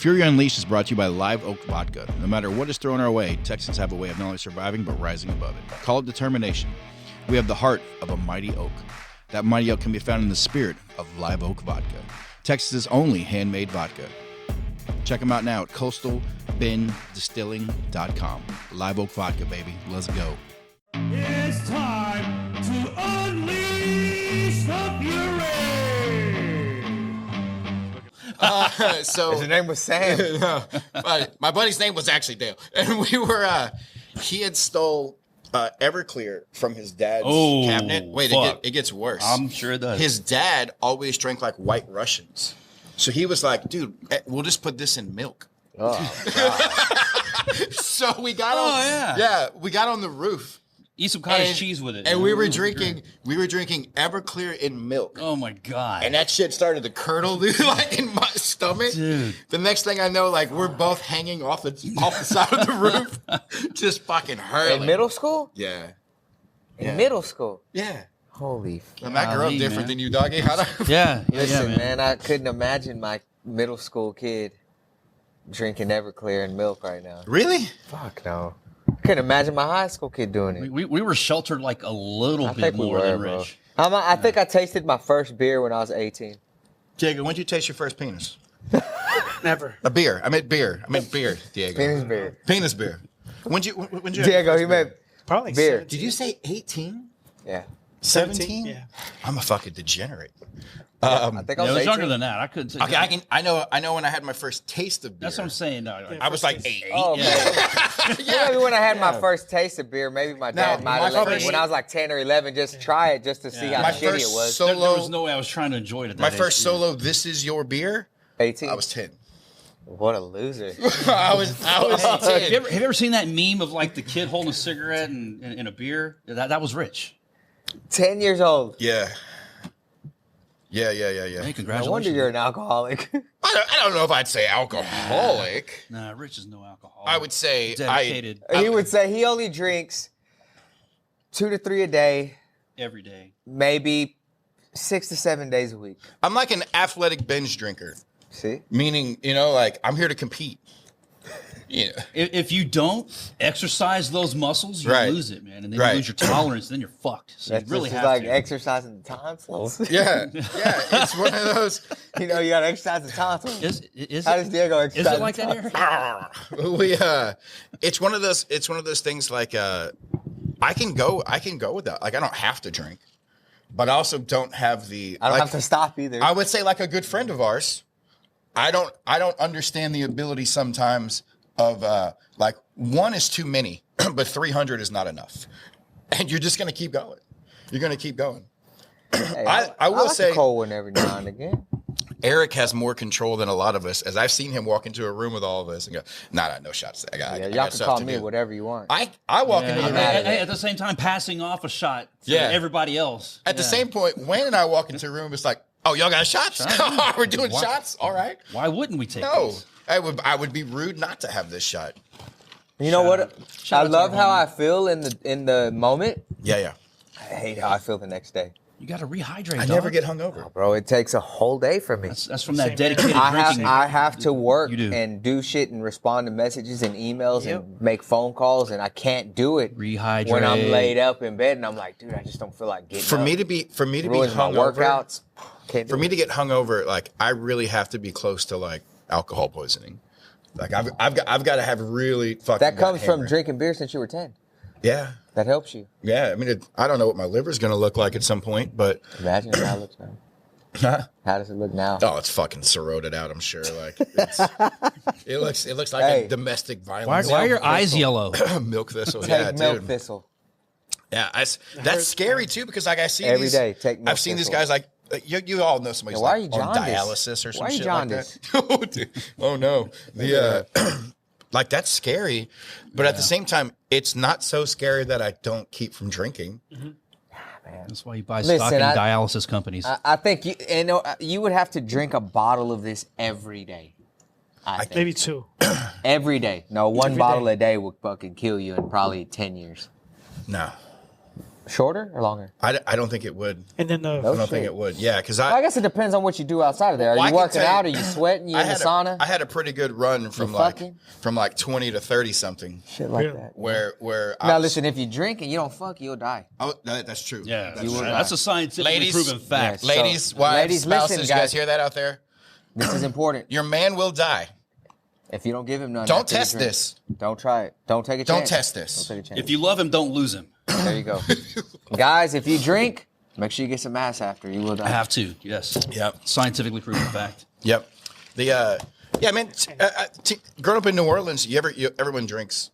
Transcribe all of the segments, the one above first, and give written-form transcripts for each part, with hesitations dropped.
Fury Unleashed is brought to you by Live Oak Vodka. No matter what is thrown our way, Texans have a way of not only surviving, but rising above it. Call it determination. We have the heart of a mighty oak. That mighty oak can be found in the spirit of Live Oak Vodka, Texas's only handmade vodka. Check them out now at coastalbendistilling.com. Live Oak Vodka, baby. Let's go. It's time to unleash the fury! So his name was Sam. no, my buddy's name was actually Dale, and we were. He had stole Everclear from his dad's cabinet. Wait, it gets worse. I'm sure it does. His dad always drank like White Russians, so he was like, "Dude, we'll just put this in milk." Oh, God. So we got we got on the roof. Eat some cottage cheese with it. And we were drinking Everclear in milk. Oh my God. And that shit started to curdle, dude, like in my stomach. Dude. The next thing I know, like we're both hanging off the side of the roof, just fucking hurling. In middle school? Yeah. In middle school? Yeah. Holy. I grew up different than you, doggy. Yeah. Listen, man, I couldn't imagine my middle school kid drinking Everclear and milk right now. Really? Fuck no. I couldn't imagine my high school kid doing it. We were sheltered like a little bit more than Rich. I think I tasted my first beer when I was 18. Diego, when did you taste your first penis? Never. A beer. I meant beer, Diego. Penis beer. Penis beer. When'd you Diego, he meant Probably beer. 17. Did you say 18? Yeah. 17? Yeah. I'm a fucking degenerate. I think I It was was 18. younger than that. I couldn't say. Okay, I know when I had my first taste of beer. That's what I'm saying. No, I was like 8. Oh, man. Maybe when I had my first taste of beer, maybe my dad might have let me, first- when I was like 10 or 11, just try it just to see how My shitty first it was. there was no way I was trying to enjoy it at that My age. first solo, this is your beer. 18. I was 10. What a loser. I was 10. Have you ever seen that meme of like the kid holding a cigarette and a beer? That was Rich. 10 years old. Yeah. Yeah. Hey, No congratulations. wonder you're an alcoholic. I don't know if I'd say alcoholic. Nah, Rich is no alcohol. I would say dedicated He would say he only drinks 2 to 3 a day, every day. maybe 6 to 7 days a week. I'm like an athletic binge drinker, See? meaning, like I'm here to compete. Yeah. If you don't exercise those muscles, you Right. lose it, man, and then Right. you lose your tolerance. Then you're fucked. So That's you really just have like to. exercising the tonsils. Yeah. It's one of those. You know, you got to exercise the tonsils. Is How it? does Diego Is exercise it like the that, tonsils? Eric? It's one of those things like I can go with that. Like I don't have to drink, but I also don't have the. I don't like, have to stop either. I would say like a good friend of ours. I don't understand the ability sometimes of like 1 is too many, but 300 is not enough, and you're just gonna keep going. You're gonna keep going. Hey, I will like say a cold one every now and again. Eric has more control than a lot of us, as I've seen him walk into a room with all of us and go, "Nah, no shots. I got Y'all can stuff call to me do." whatever you want. I walk into the room. At the same time, passing off a shot to everybody else. At the same point, Wayne and I walk into a room, it's like, "Oh, y'all got shots? We're doing shots? All right." Why wouldn't we take No, these? I would be rude not to have this shot. You know what? Shout I out to love our how homie. I feel in the moment. Yeah. I hate how I feel the next day. You got to rehydrate. I dog. never get hungover. Bro, it takes a whole day for me. That's from that dedicated I drinking. have to work You do. and do shit and respond to messages and emails and make phone calls, and I can't do it Rehydrate. when I'm laid up in bed and I'm like, dude, I just don't feel like getting For up. me to be Ruins my hungover, workouts. Can't do for me it. to get hungover, like I really have to be close to like alcohol poisoning. Like I've got to have really fucking. That comes from hammered. drinking beer since you were 10. Yeah. That helps you. Yeah. I mean, I don't know what my liver's gonna look like at some point, but Imagine how it looks now. How does it look now? oh, it's fucking corroded out. I'm sure. Like it looks like Hey. a domestic violence. Why are your eyes yellow? milk thistle? Take Yeah, milk dude. thistle. Yeah, that's scary too because like I see Every these, day, take milk I've seen these thistle. guys like you all know somebody's Yeah, why like are you on jaundiced? dialysis or some Why are you shit like jaundiced? that. Oh, dude. Oh no, the like that's scary, but at the same time, it's not so scary that I don't keep from drinking. That's why you buy Listen, stock in I- dialysis companies. I think you would have to drink a bottle of this every day. I think. Maybe 2. Every day. No, one Every bottle day. a day would fucking kill you in probably 10 years. No, Shorter or longer? I don't think it would. And then I don't think it would. Yeah, because I guess it depends on what you do outside of there. Are Well, I you can working tell you- out? Are you sweating? You in the sauna? I had a pretty good run from fucking? like 20 to 30 something. Shit like Really? that. Where I Now was- listen, if you drink and you don't fuck, you'll die. Oh, that's true. Yeah, That's true. that's a scientifically Ladies- proven fact. Yes. Ladies, So, wives, ladies, listen, spouses, you guys guys. hear that out there? This is important. Your man will die. If you don't give him none, Don't after the test drink, this. Don't try it. Don't take a Don't chance. test this. Don't take a chance. If you love him, don't lose him. There you go. Guys, if you drink, make sure you get some ass after. You will die. I have to. Yes. Yep. Scientifically proven fact. Yep. Yeah, man. Growing up in New Orleans, everyone drinks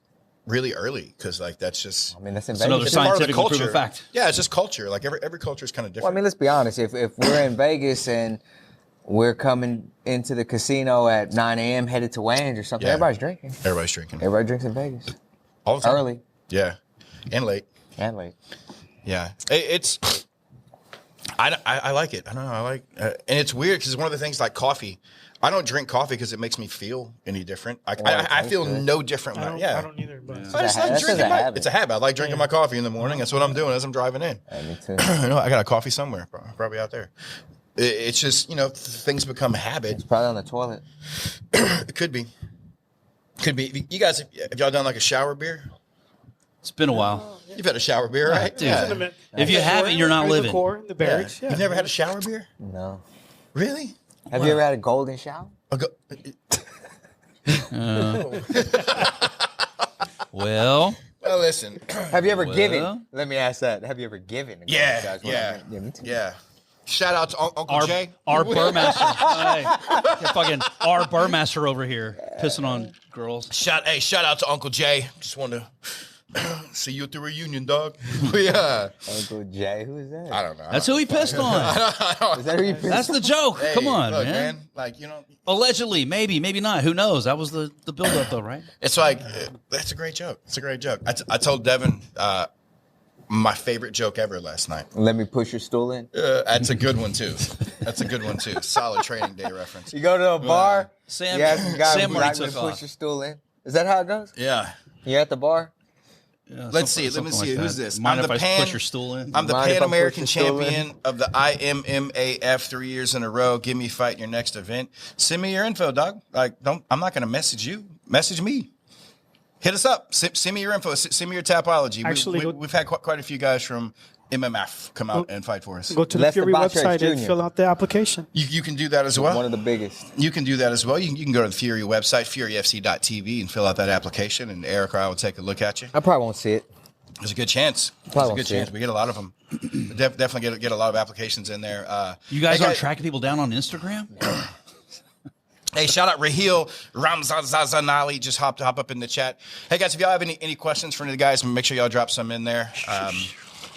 really early because like that's just I mean, that's in It's another Vegas. part of the scientifically proven culture. fact. Yeah, it's just culture. Like every culture is kind of different. Well, I mean, let's be honest. If we're in Vegas and we're coming into the casino at 9 a.m. headed to Wayne's or something, Yeah. everybody's drinking. Everybody's drinking Everybody drinks in Vegas. all the time. Early Yeah, and late. and late. Yeah, it's. I like it. I don't know. I like, and it's weird because one of the things like coffee. I don't drink coffee because it makes me feel any different. I feel tastes good. no different. I When, don't, I don't either. But I just That's like just drinking a my. habit. It's a habit. I like drinking my coffee in the morning. That's what I'm doing as I'm driving in. Me too. You know, I got a coffee somewhere, probably out there. It's just things become habit. It's probably on the toilet. It could be. You guys, have y'all done like a shower beer? It's been a while. You've had a shower beer, right? Dude. Yeah. If you haven't, you're not living. The barracks. Yeah. You've never had a shower beer? No. Really? Have you ever had a golden shower? Well, Well, listen. Have you ever Well- given? Let me ask that. Have you ever given? A golden Yeah, shower? yeah, Yeah, me too. yeah. Shout out to Uncle our Jay. Burmaster. Hey, fucking our Burmaster over here pissing on girls. Shout out to Uncle Jay. Just wanted to see you at the reunion, dog. Yeah. Uncle Jay, who is that? I don't know. That's who he pissed on. Is that who you pissed? That's the joke. Hey, Come on, look, man. Like, Allegedly, maybe not. Who knows? That was the build-up, though, right? it's like, that's a great joke. It's a great joke. I told Devin my favorite joke ever last night. Let me push your stool in. That's a good one, too. Solid training day reference. You go to a bar. Sam- you ask some guy, Sam would you already like me to took push off. your stool in? Is that how it goes? Yeah. You at the bar? Yeah, Let's see. Let me something see. like Who's that. this? Mind I'm if the I Pan- push your stool in? I'm the Mind if I Pan push American your stool in? champion of the IMMAF 3 years in a row. Give me a fight in your next event. Send me your info, dog. Like, I'm not going to message you. Message me. Hit us up. Send me your info. Send me your tapology. Actually, We've had quite a few guys from MMF come out and fight for us. Go to the Lester Fury Botchard website and Jr. fill out the application. You can do that as well. One of the biggest. You can do that as well. You can go to the Fury website, furyfc.tv, and fill out that application, and Eric or I will take a look at you. I probably won't see it. There's a good chance. There's Probably a won't good see chance. it. We get a lot of them. Definitely get a lot of applications in there. You guys hey, aren't tracking people down on Instagram? Hey, shout out Raheel Ramzazanali. Just hop up in the chat. Hey guys, if y'all have any questions for the guys, make sure y'all drop some in there.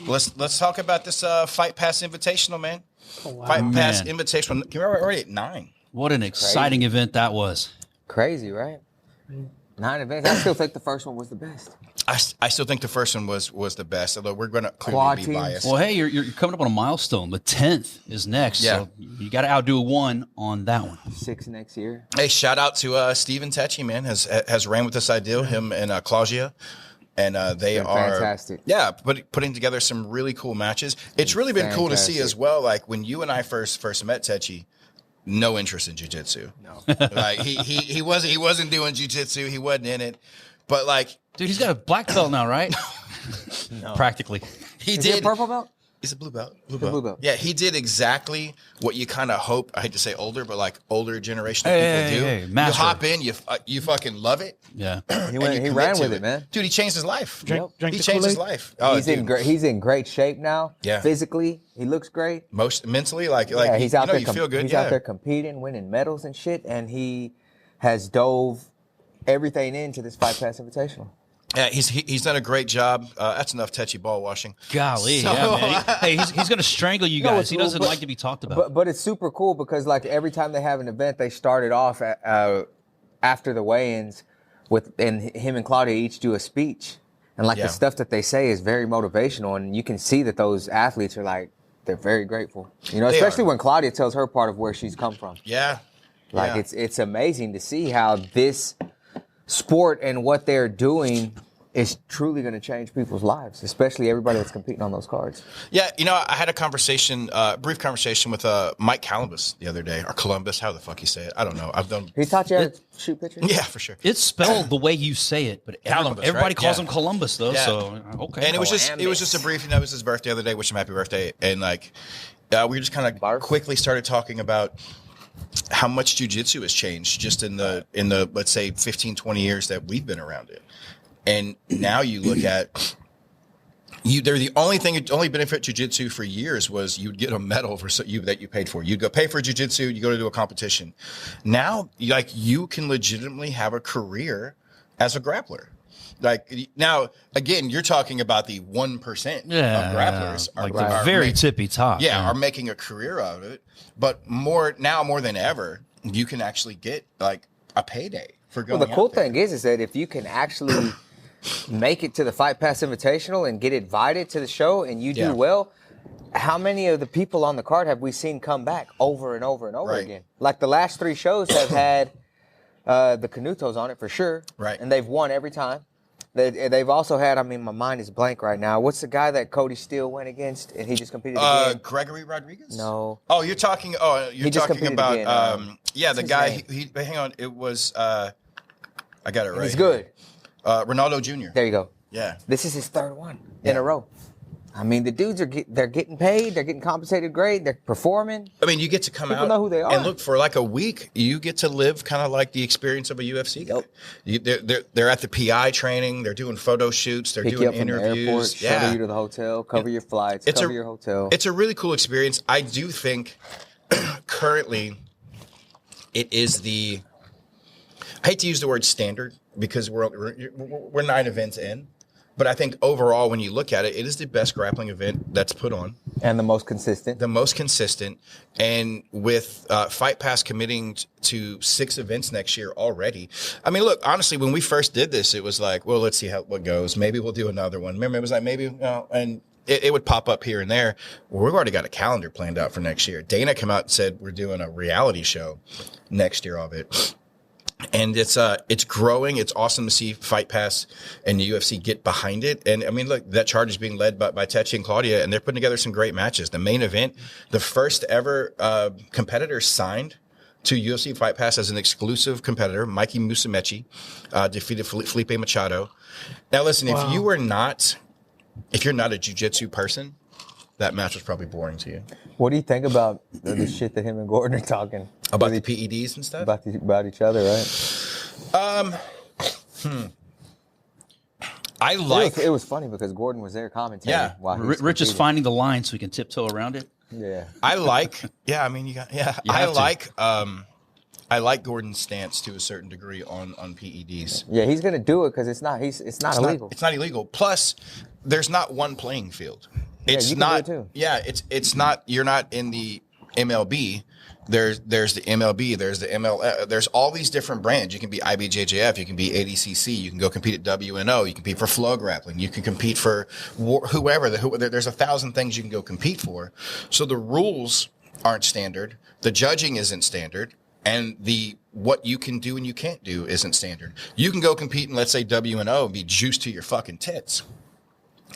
Let's talk about this Fight Pass Invitational, man. Fight Pass Man. Invitational. We're already at 9. What an exciting event that was. Crazy, right? 9 events. I still think the first one was the best. I still think the first one was the best, although we're going to Quad clearly be teams. biased. Well, hey, you're coming up on a milestone. The 10th is next. Yeah. So you got to outdo one on that one. 6 next year. Hey, shout out to Steven Tecci, man, has ran with this idea, him and Claudia. And they been are fantastic. Yeah, putting together some really cool matches. It's really been cool to see fantastic. as well. Like when you and I first met Tecci, no interest in jiu-jitsu. No, like he wasn't doing jiu-jitsu. He wasn't in it. But like Dude, he's got a black belt now, right? No. Practically. he Is he a did. purple belt? He's a blue belt. blue belt. Yeah, he did exactly what you kind of hope. I hate to say older, but like older generation of Hey, people do. hey, You master. hop in, you fucking love it. Yeah. He and you ran commit to with it, man. Dude, he changed his life. Drink He the changed his Kool-Aid? life. Oh, He's in great shape now. Yeah. Physically, he looks great. Most mentally, like Yeah, he's out there. you feel good. He's Yeah. out there competing, winning medals and shit, and he has dove everything into this Fight Pass Invitational. Yeah, he's done a great job. That's enough Tecci ball washing. Golly. So- Yeah, man. Hey, he's going to strangle you No, guys. it's He cool, doesn't but- like to be talked about. But it's super cool because like every time they have an event, they start it off after the weigh-ins and him and Claudia each do a speech, and like Yeah. the stuff that they say is very motivational, and you can see that those athletes are like they're very grateful. You know, They especially are. when Claudia tells her part of where she's come from. Yeah. Like Yeah. it's amazing to see how this sport and what they're doing is truly going to change people's lives, especially everybody that's competing on those cards. Yeah, I had a brief conversation with Mike Columbus the other day, or Columbus, how the fuck you say it? I don't know. I've done. He taught you how to shoot pitchers? Yeah, for sure. It's spelled the way you say it, but Columbus, everybody right? calls Yeah. him Columbus, though. Yeah. So okay. And it was just a brief. It was his birthday the other day. Wish him happy birthday. And we just kind of quickly started talking about how much jiu-jitsu has changed just in the let's say 15, 20 years that we've been around it. And now you look at they're the only benefit jiu-jitsu for years was you'd get a medal that you paid for. You'd go pay for jiu-jitsu, you go to do a competition. Now, you can legitimately have a career as a grappler. Now, again, you're talking about the 1% of grapplers are very tippy top. Yeah, are making a career out of it. But more than ever, you can actually get a payday for going. Well, the cool thing is that if you can actually make it to the Fight Pass Invitational and get invited to the show and you do well, how many of the people on the card have we seen come back over and over and over again? Like the last 3 shows have had the Canutos on it for sure. Right. And they've won every time. They've also had, my mind is blank right now. What's the guy that Cody Steele went against and he just competed again? Gregory Rodriguez? No. Oh, you're talking about, again. the guy, hang on, it was, I got it right. He's good. Ronaldo Jr. There you go. Yeah. This is his 3rd one in a row. The dudes they're getting paid. They're getting compensated great. They're performing. You get to come People out know who they are. and look for a week. You get to live kind of like the experience of a UFC guy. They're at the PI training. They're doing photo shoots. They're Pick you doing up from the interviews. airport, shuttle you to the hotel, cover your flights, cover your hotel. It's a really cool experience. I do think currently it is I hate to use the word standard because we're 9 events in. But I think overall, when you look at it, it is the best grappling event that's put on. And the most consistent. And with Fight Pass committing to 6 events next year already. Look, honestly, when we first did this, it was like, well, let's see what goes. Maybe we'll do another one. Remember, it was like and it would pop up here and there. Well, we've already got a calendar planned out for next year. Dana came out and said we're doing a reality show next year of it. And it's growing. It's awesome to see Fight Pass and the UFC get behind it. And look, that charge is being led by Techi and Claudia, and they're putting together some great matches. The main event, the first ever competitor signed to UFC Fight Pass as an exclusive competitor, Mikey Musumeci, defeated Felipe Machado. Now, listen, if you're not a jiu-jitsu person, that match was probably boring to you. What do you think about the shit that him and Gordon are talking? About the PEDs and stuff? About each other, right? I like... It was funny because Gordon was there commentating. Yeah. While he was Rich is finding the line so he can tiptoe around it. Yeah. I like... Yeah, I like Gordon's stance to a certain degree on PEDs. Yeah, he's going to do it because it's not illegal. It's not illegal. Plus, there's not one playing field. It's you can not. do it too. Yeah, it's not. You're not in the MLB. There's the MLB. There's the ML. There's all these different brands. You can be IBJJF. You can be ADCC. You can go compete at WNO. You can compete for flow grappling. You can compete for whoever. There's 1,000 things you can go compete for. So the rules aren't standard. The judging isn't standard. And what you can do and you can't do isn't standard. You can go compete in, let's say, WNO and be juiced to your fucking tits.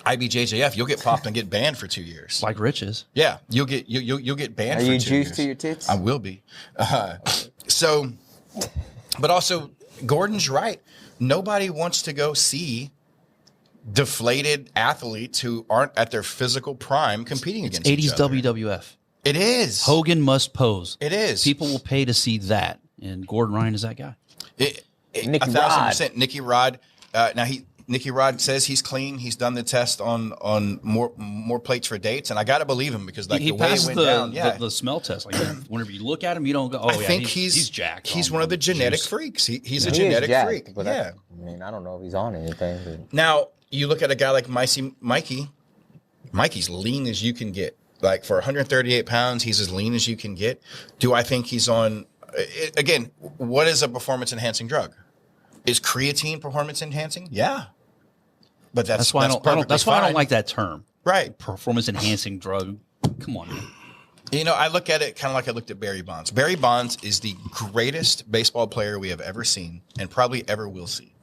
IBJJF, you'll get popped and get banned for 2 years. Like Rich is. Yeah, you'll get banned for 2 years. Are you juiced to your tits? I will be. But also, Gordon's right. Nobody wants to go see deflated athletes who aren't at their physical prime competing against each 80s other. WWF. It is. Hogan must pose. It is. People will pay to see that. And Gordon Ryan is that guy. Nicky 1,000%. Nicky Rod. Nicky Rod says he's clean. He's done the test on more plates for dates, and I got to believe him because He the way it passed went down. Yeah, the smell test. Like whenever you look at him, you don't go, "Oh, I yeah, think he's jacked." He's on one of the genetic juice. freaks. He's a He is genetic jacked, freak. but Yeah. I don't know if he's on anything. But... Now you look at a guy like Mikey. Mikey's lean as you can get. Like for 138 pounds, he's as lean as you can get. Do I think he's on? Again, what is a performance enhancing drug? Is creatine performance enhancing? Yeah, but that's why I don't like that term. Right, performance enhancing drug. Come on, man. I look at it kind of like I looked at Barry Bonds. Barry Bonds is the greatest baseball player we have ever seen and probably ever will see.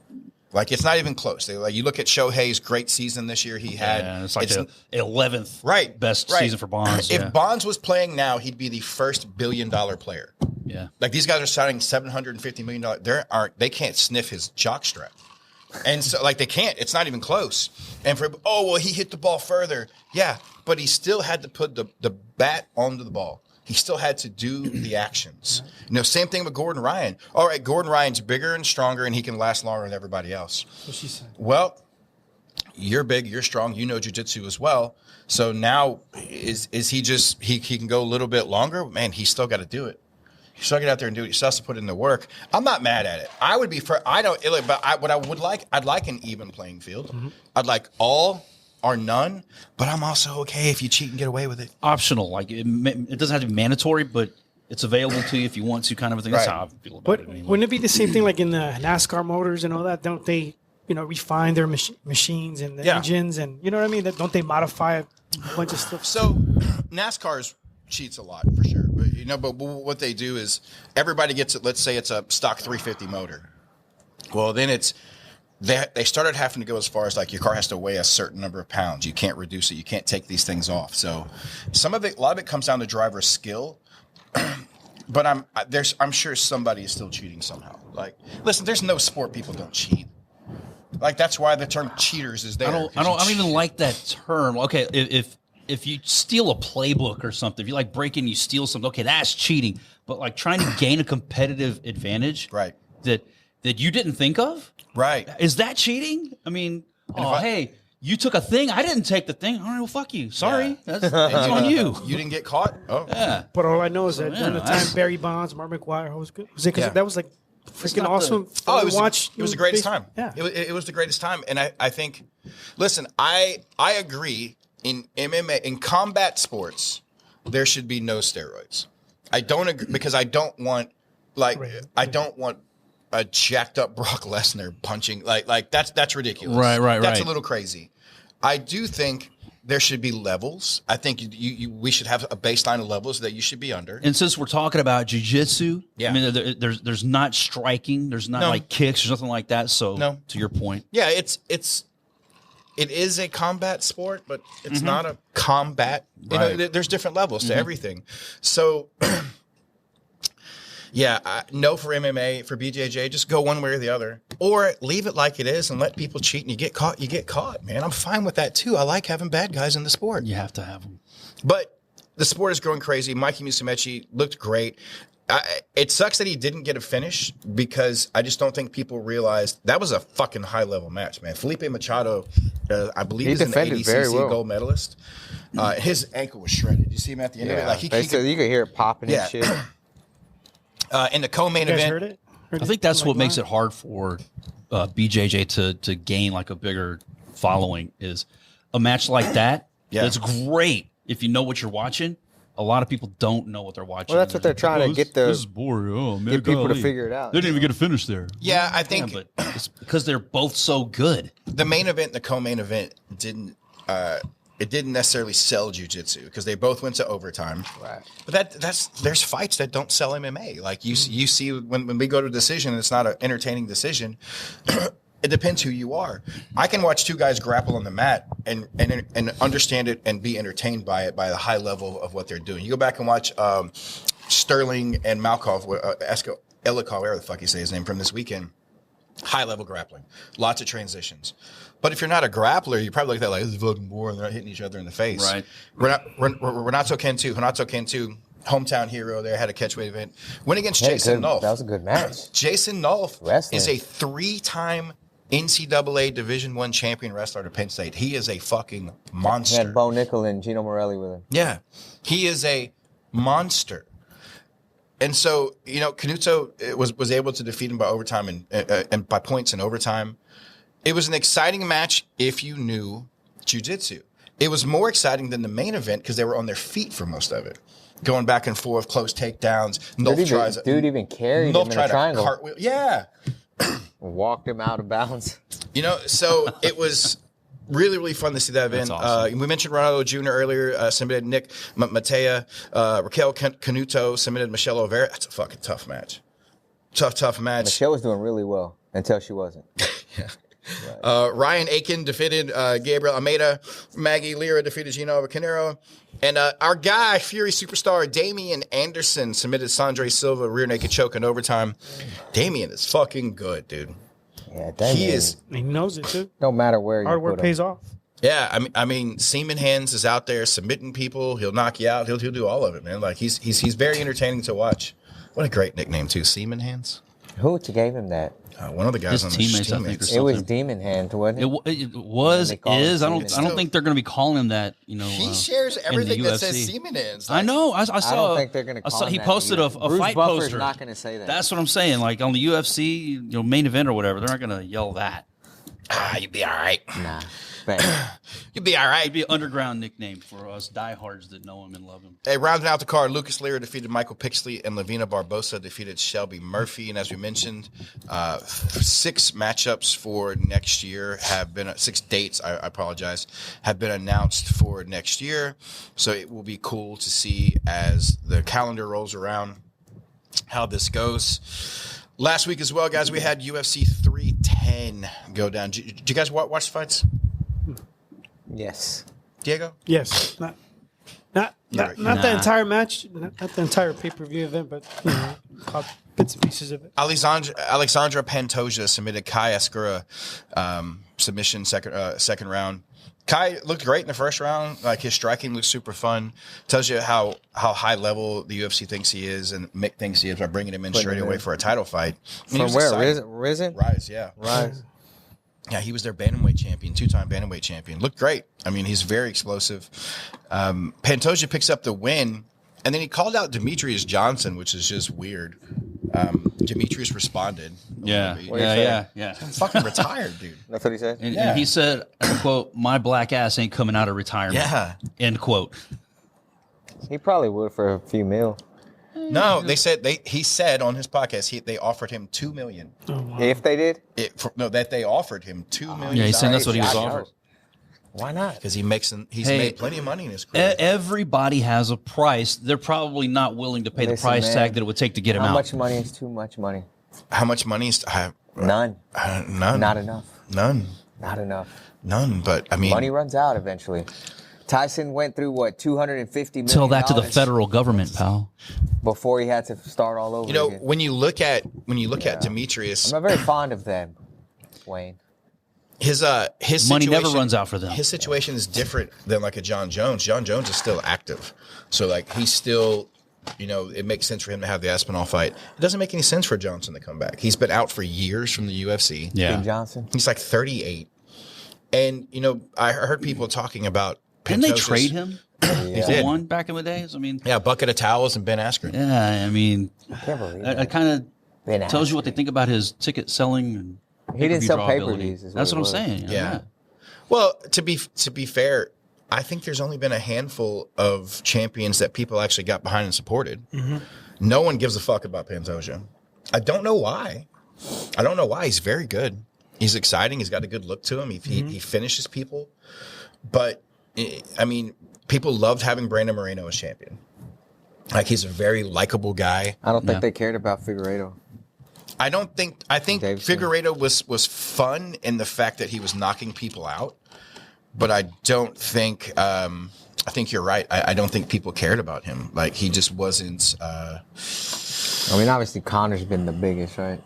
Like, it's not even close. Like, you look at Shohei's great season this year he had. Yeah, it's like the 11th best right. season for Bonds. If Bonds was playing now, he'd be the first billion-dollar player. Yeah. Like, these guys are signing $750 million. They can't sniff his jockstrap. And so, like, they can't. It's not even close. And he hit the ball further. Yeah, but he still had to put the bat onto the ball. He still had to do the actions. Same thing with Gordon Ryan. All right, Gordon Ryan's bigger and stronger, and he can last longer than everybody else. What she said. Well, you're big, you're strong, you know jiu-jitsu as well. So now, is he just he can go a little bit longer? Man, he's still got to do it. You still get out there and do it. You still have to put in the work. I'm not mad at it. I would be what I would like, I'd like an even playing field. Mm-hmm. I'd like all or none, but I'm also okay if you cheat and get away with it. Optional. Like, it doesn't have to be mandatory, but it's available to you if you want to, kind of a thing. That's how I feel about it anyway. Wouldn't it be the same thing like in the NASCAR motors and all that? Don't they, refine their machines and the engines and, you know what I mean? Don't they modify a bunch of stuff? So NASCAR's cheats a lot for sure. But what they do is everybody gets it. Let's say it's a stock 350 motor. Well, then they started having to go as far as like your car has to weigh a certain number of pounds. You can't reduce it. You can't take these things off. So a lot of it comes down to driver skill. But I'm sure somebody is still cheating somehow. Like, listen, there's no sport people don't cheat. Like, that's why the term cheaters is there. I don't even like that term. Okay, if you steal a playbook or something, if you like break in, you steal something. Okay, that's cheating. But like trying to gain a competitive advantage, right? That you didn't think of, right? Is that cheating? I mean, hey, you took a thing. I didn't take the thing. All right, well, fuck you. Sorry, that's on you. You didn't get caught. Oh, yeah. But all I know is that during the time Barry Bonds, Mark McGwire was good. Was it because that was like freaking awesome? It was the greatest time. Yeah, it was the greatest time. And I think, listen, I agree. In MMA, in combat sports, there should be no steroids. I don't agree because I don't want a jacked up Brock Lesnar punching like that's ridiculous. Right. That's a little crazy. I do think there should be levels. I think we should have a baseline of levels that you should be under. And since we're talking about jiu-jitsu, I mean, there's not striking, there's not like kicks, there's nothing like that. So to your point, it is a combat sport, but it's not a combat. There's different levels to everything. So, no for MMA, for BJJ, just go one way or the other. Or leave it like it is and let people cheat and you get caught, man. I'm fine with that too. I like having bad guys in the sport. You have to have them. But the sport is growing crazy. Mikey Musumeci looked great. It sucks that he didn't get a finish because I just don't think people realized that was a fucking high level match, man. Felipe Machado, I believe, is an ADCC gold medalist. His ankle was shredded. You see him at the end of it, like you could hear it popping and shit. In the co-main event, heard it? I think that's what makes it hard for BJJ to gain like a bigger following is a match like that. Yeah, it's great if you know what you're watching. A lot of people don't know what they're watching. Well, that's what they're trying to get this is boring. Oh, man, get people to figure it out. They didn't even get a finish there. Yeah, I think but it's because they're both so good. The main event and the co-main event didn't necessarily sell jiu-jitsu because they both went to overtime. Right. But there's fights that don't sell MMA. Like you see when we go to a decision, it's not an entertaining decision. It depends who you are. I can watch two guys grapple on the mat and understand it and be entertained by it by the high level of what they're doing. You go back and watch Sterling and Malkov, Elikov, whatever the fuck you say his name, from this weekend. High level grappling, lots of transitions. But if you're not a grappler, you probably look at that like this is fucking boring. They're not hitting each other in the face. Right. Renato Cantu, hometown hero there, had a catchweight event. Win against Jason Nolf. That was a good match. Jason Nolf is a 3-time NCAA Division I champion wrestler at Penn State. He is a fucking monster. He had Bo Nickel and Gino Morelli with him. Yeah. He is a monster. And so, Canuto was able to defeat him by overtime and by points in overtime. It was an exciting match if you knew jiu-jitsu. It was more exciting than the main event because they were on their feet for most of it. Going back and forth, close takedowns. Dude even carried him in a triangle. Cartwheel. Yeah. Walked him out of bounds. So it was really, really fun to see that event. Awesome. We mentioned Ronaldo Jr. earlier, submitted Nick Matea. Raquel Canuto submitted Michelle Oliveira. That's a fucking tough match. Tough match. Michelle was doing really well until she wasn't. Ryan Aiken defeated Gabriel Almeida. Maggie Lira defeated Gino Canero. And our guy, Fury superstar Damian Anderson, submitted Sandre Silva rear naked choke in overtime. Damian is fucking good, dude. Yeah, Damian. He is. He knows it too. No matter where Hard you work put pays him. off. Yeah, I mean, Seaman Hands is out there submitting people. He'll knock you out. He'll do all of it, man. Like he's very entertaining to watch. What a great nickname too, Seaman Hands. Who gave him that? One of the guys His on the teammates, I think, or teammates. It was something. Demon Hand, wasn't it? It was, They call him is. I Seaman. don't think they're going to be calling him that. You know, He shares in the everything that says UFC. Seaman Hands. I know. I saw. I don't think they're going to I call saw him he that posted either. a Bruce fight Buffer's poster. not going to say that. That's what I'm saying. Like on the UFC, main event or whatever, they're not going to yell that. You'd be all right. Nah. Bang. You'd be all right. It'd be an underground nickname for us diehards that know him and love him. Hey, rounding out the card, Lucas Lira defeated Michael Pixley and Lavina Barbosa defeated Shelby Murphy. And as we mentioned, 6 matchups for next year have been 6 dates. I apologize, have been announced for next year. So it will be cool to see as the calendar rolls around how this goes. Last week as well, guys, we had UFC 310 go down. Did you guys watch the fights? Yes. Diego? Yes. Not the entire match, not the entire pay-per-view event, but caught bits and pieces of it. Alexandra Pantoja submitted Kai Escura submission second round. Kai looked great in the first round. Like his striking looks super fun. Tells you how high level the UFC thinks he is and Mick thinks he is by bringing him in straight away for a title fight. And From where? Risen? Rise, yeah. Rise. Yeah, he was their bantamweight champion, 2-time bantamweight champion. Looked great. I mean, he's very explosive. Pantoja picks up the win, and then he called out Demetrius Johnson, which is just weird. Demetrius responded. Yeah. I'm fucking retired, dude. That's what he said? And he said, quote, "My black ass ain't coming out of retirement." Yeah. End quote. He probably would for a few mil. No, he said on his podcast they offered him $2 million. Oh, wow. If they did? That they offered him $2 million. Yeah, he's saying that's what he was I offered. know. Why not? Because he's made plenty of money in his career. Everybody has a price. They're probably not willing to pay the Listen, price man, tag that it would take to get him How out. much money is too much money? How much money is None. none? Not enough. None. Not enough. None. But I mean, Money runs out eventually. Tyson went through what, $250 million? Tell that to the federal government, pal. Before he had to start all over. again. when you look at Demetrius, I'm not very fond of them, Wayne. his Money never situation- runs out for them. His situation is different than like a John Jones. John Jones is still active, so like he's still, it makes sense for him to have the Aspinall fight. It doesn't make any sense for Johnson to come back. He's been out for years from the UFC. Yeah. King Johnson. He's like 38, and I heard people talking about. Didn't they Pantoja's- trade him? He did. One back in the days. I mean, Yeah, bucket of towels and Ben Askren. yeah. I mean, I can't believe it that. kind Ben of tells you what they think about his ticket selling and He didn't pay-per-view sell draw pay-per-views, ability. is what That's it what I'm was. saying. Yeah. Well, to be fair, I think there's only been a handful of champions that people actually got behind and supported. Mm-hmm. No one gives a fuck about Pantoja. I don't know why. He's very good. He's exciting. He's got a good look to him. He finishes people. But, I mean, people loved having Brandon Moreno as champion. Like, he's a very likable guy. I don't think they cared about Figueiredo. I think Davison. Figueiredo was fun in the fact that he was knocking people out, but I don't think. I think you're right. I don't think people cared about him. Like he just wasn't. I mean, obviously Connor's been the biggest, right?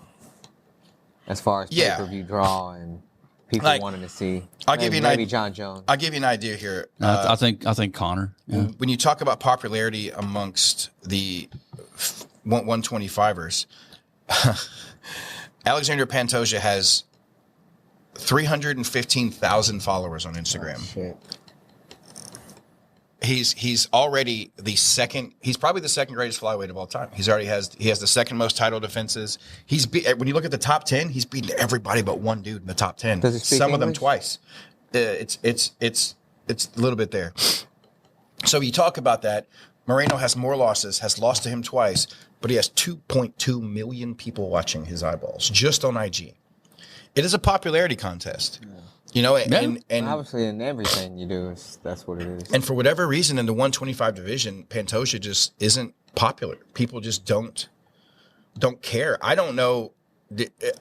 As far as Yeah. pay-per-view draw and people Like, wanting to see. I'll give you an maybe idea. John Jones. I'll give you an idea here. I think Connor. Yeah. When you talk about popularity amongst the 125ers, Alexander Pantoja has 315,000 followers on Instagram. Shit. He's already the second. He's probably the second greatest flyweight of all time. He has the second most title defenses. When you look at the top 10, he's beaten everybody but one dude in the top 10. Does he speak Some of them English? twice. It's a little bit there. So you talk about that. Moreno has more losses, has lost to him twice, but he has 2.2 million people watching his eyeballs just on IG. It is a popularity contest. And Obviously, in everything you do, that's what it is. and for whatever reason, in the 125 division, Pantoja just isn't popular. People just don't care. I don't know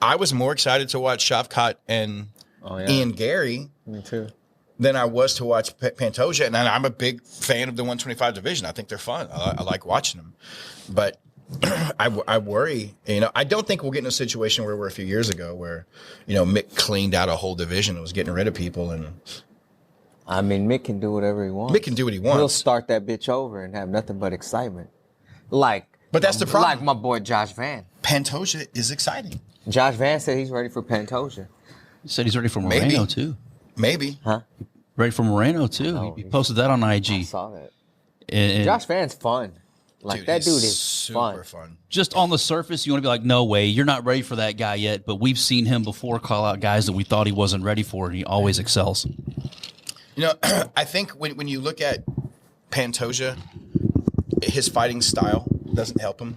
I was more excited to watch Shavkat and Ian Gary. Me too. Than I was to watch Pantoja, and I'm a big fan of the 125 division. I think they're fun. I like watching them, but I worry. I don't think we'll get in a situation where we're a few years ago, where Mick cleaned out a whole division and was getting rid of people. And I mean, Mick can do whatever he wants. Mick can do what he wants. He'll start that bitch over and have nothing but excitement. But that's the problem. Like my boy Josh Van. Pantoja is exciting. Josh Van said he's ready for Pantoja. He said he's ready for Moreno too. Maybe. Huh? Ready for Moreno too. He posted that on IG. I saw that. And Josh Van's fun. That dude is super fun. Just on the surface, you want to be like, no way, you're not ready for that guy yet. But we've seen him before call out guys that we thought he wasn't ready for, and he always excels. I think when you look at Pantoja, his fighting style doesn't help him.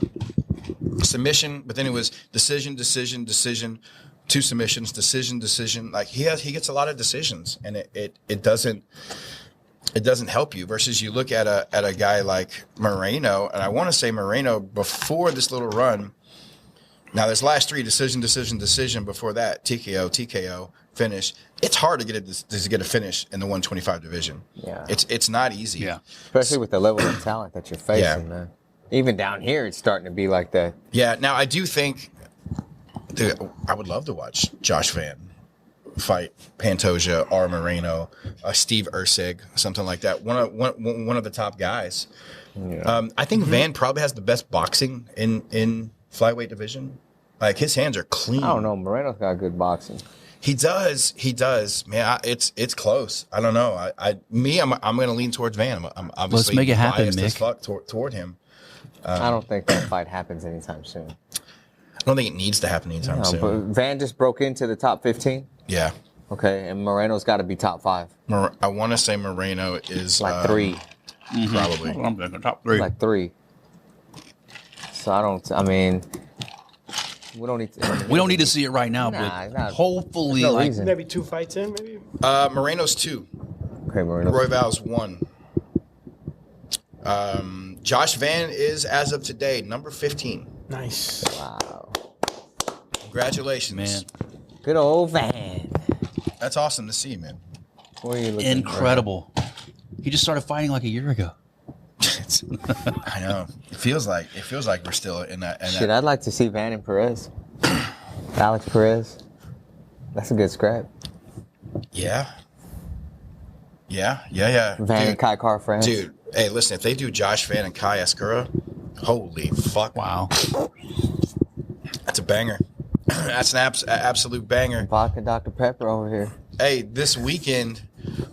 Submission, but then it was decision, 2 submissions, decision. Like he gets a lot of decisions, and it doesn't help you. Versus you look at a guy like Moreno, and I want to say Moreno before this little run. Now there's last 3 decision. Before that TKO finish. It's hard to get a finish in the 125 division. Yeah, it's not easy. Yeah, especially with the level of talent that you're facing, man. Even down here, it's starting to be like that. Yeah. Now I do think. Dude, I would love to watch Josh Van fight Pantoja or Moreno, Steve Ursig, something like that. One of the top guys. Yeah. I think Van probably has the best boxing in flyweight division. Like his hands are clean. I don't know. Moreno's got good boxing. He does. Man, it's close. I don't know. I'm going to lean towards Van. I'm obviously let's make it happen, biased Mick. as fuck toward him. I don't think that fight happens anytime soon. I don't think it needs to happen anytime soon. But Van just broke into the top 15. Yeah. Okay, and Moreno's got to be top 5. I want to say Moreno is like 3. Probably. I'm thinking top 3. Like 3. So we don't need to. We don't need to see it right now, but hopefully, maybe 2 fights in, maybe. Moreno's 2. Okay, Moreno. Royval's 1. Josh Van is, as of today, number 15. Nice. Wow. Congratulations, man. Good old Van. That's awesome to see, man. What are you looking Incredible. He just started fighting like a year ago. I know. It feels like we're still in that. Shit, I'd like to see Van and Perez. Alex Perez. That's a good scrap. Yeah. Van Dude, and Kai Car France. Dude, hey, listen, if they do Josh Van and Kai Escura, holy fuck. Wow. That's a banger. That's an absolute banger. Vodka Dr. Pepper over here. Hey, this weekend,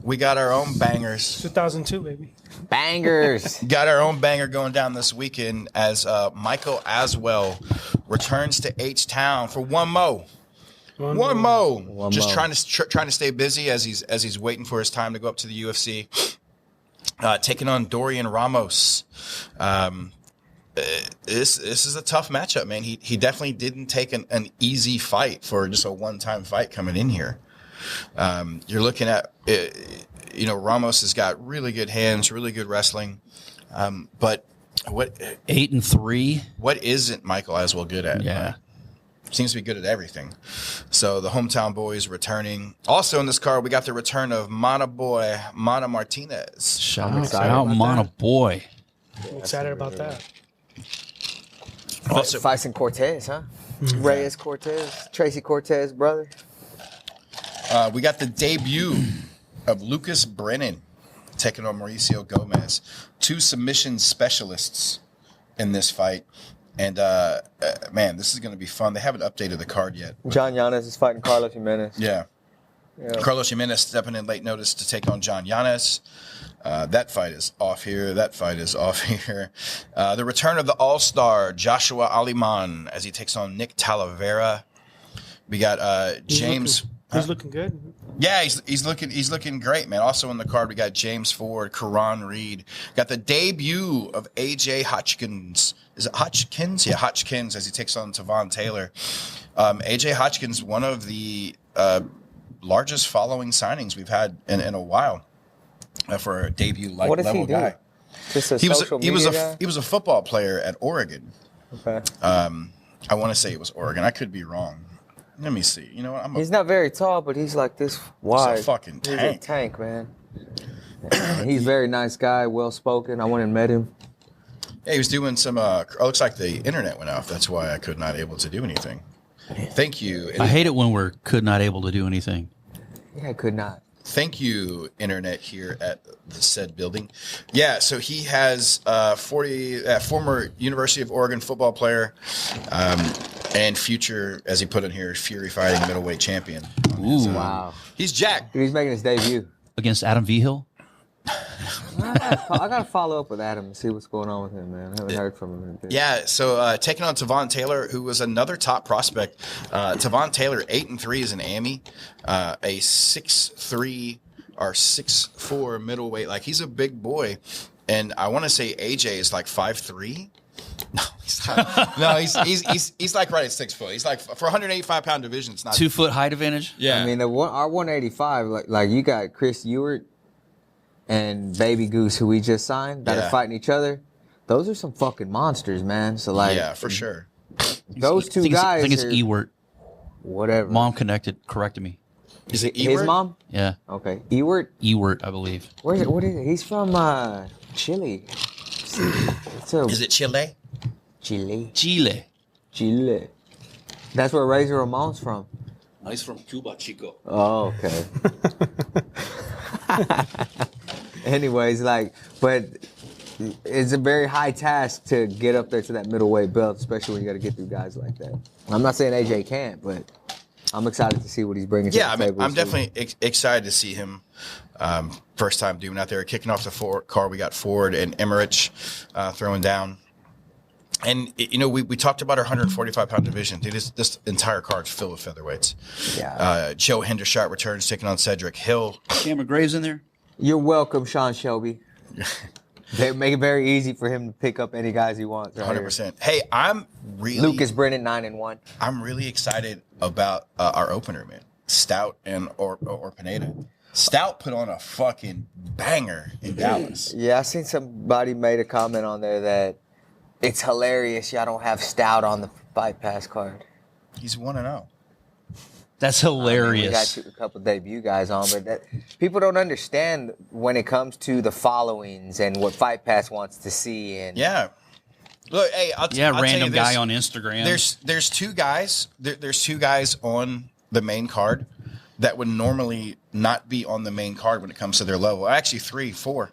we got our own bangers. 2002, baby. Bangers. Got our own banger going down this weekend as Michael Aswell returns to H-Town for one mo. One mo. Just trying to stay busy as he's waiting for his time to go up to the UFC. Taking on Dorian Ramos. This is a tough matchup, man. He definitely didn't take an easy fight for just a one-time fight coming in here. You're looking at, Ramos has got really good hands, really good wrestling. But what 8-3? What isn't Michael Aswell good at? Yeah. Seems to be good at everything. So the hometown boys returning. Also in this card, we got the return of Mana Martinez. Shout out Mana Boy. I'm excited about that. Also, Faison Cortez, huh? Reyes Cortez, Tracy Cortez, brother. We got the debut of Lucas Brennan taking on Mauricio Gomez. 2 submission specialists in this fight. And, man, this is going to be fun. They haven't updated the card yet. John Yanez is fighting Carlos Jimenez. Yeah. Carlos Jimenez stepping in late notice to take on John Yanez. That fight is off here. That fight is off here. The return of the all-star Joshua Aliman as he takes on Nick Talavera. We got James. He's looking good. Yeah, he's looking great, man. Also in the card, we got James Ford, Karan Reed. Got the debut of AJ Hotchkins. Is it Hotchkins? Yeah, Hotchkins as he takes on Tavon Taylor. AJ Hotchkins, one of the largest following signings we've had in a while for a debut what does level he do? guy. Just He was social media guy? a football player at Oregon. Okay. I want to say it was Oregon. I could be wrong. Let me see. You know what? He's not very tall, but he's like this wide. He's a fucking tank. He's a tank, man. He's a very nice guy, well spoken. I went and met him. Yeah, he was doing some. Looks like the internet went off. That's why I could not able to do anything. Thank you. I hate it when we're could not able to do anything. Yeah, I could not. Thank you, internet here at the said building. Yeah, so he has former University of Oregon football player and future, as he put in here, Fury fighting middleweight champion. Ooh, wow. He's jacked. Dude, he's making his debut. Against Adam Vigil? I gotta follow up with Adam and see what's going on with him, man. I haven't heard from him in a bit. Yeah, so taking on Tavon Taylor, who was another top prospect. Tavon Taylor, 8-3 is an AMI, a 6'3" or 6'4" middleweight. Like, he's a big boy. And I want to say AJ is like 5'3". No, he's not. No, he's like right at 6 foot. He's like, for 185-pound division, it's not 2 foot height advantage. Yeah, I mean, our 185, like you got Chris Ewart and Baby Goose, who we just signed, that are fighting each other. Those are some fucking monsters, man. So like, yeah, for sure. Those two guys. I think it's Ewart. Whatever. Mom corrected me. Is it his Ewart? mom? Yeah. Okay, Ewart. Ewart, I believe. Where's it? What is it? He's from Chile. Is it Chile? Chile. That's where Razor Ramon's from. No, he's from Cuba, Chico. Oh, okay. Anyways, but it's a very high task to get up there to that middleweight belt, especially when you got to get through guys like that. I'm not saying AJ can't, but I'm excited to see what he's bringing to the table. I'm definitely excited to see him. First time doing out there, kicking off the card. We got Ford and Emmerich throwing down. And, we talked about our 145-pound division. Dude, this entire card's filled with featherweights. Yeah. Joe Hendershot returns, taking on Cedric Hill. Cameron Graves in there? You're welcome, Sean Shelby. They make it very easy for him to pick up any guys he wants. 100%. Hey, Lucas Brennan, 9-1. I'm really excited about our opener, man. Stout or Pineda. Stout put on a fucking banger in Dallas. Yeah, I seen somebody made a comment on there that it's hilarious y'all don't have Stout on the Fight Pass card. He's 1-0. That's hilarious. We got a couple debut guys on, but people don't understand when it comes to the followings and what Fight Pass wants to see. And yeah, look, hey, I'll random tell you guy on Instagram. There's two guys. There's two guys on the main card that would normally not be on the main card when it comes to their level. Actually, 3, 4.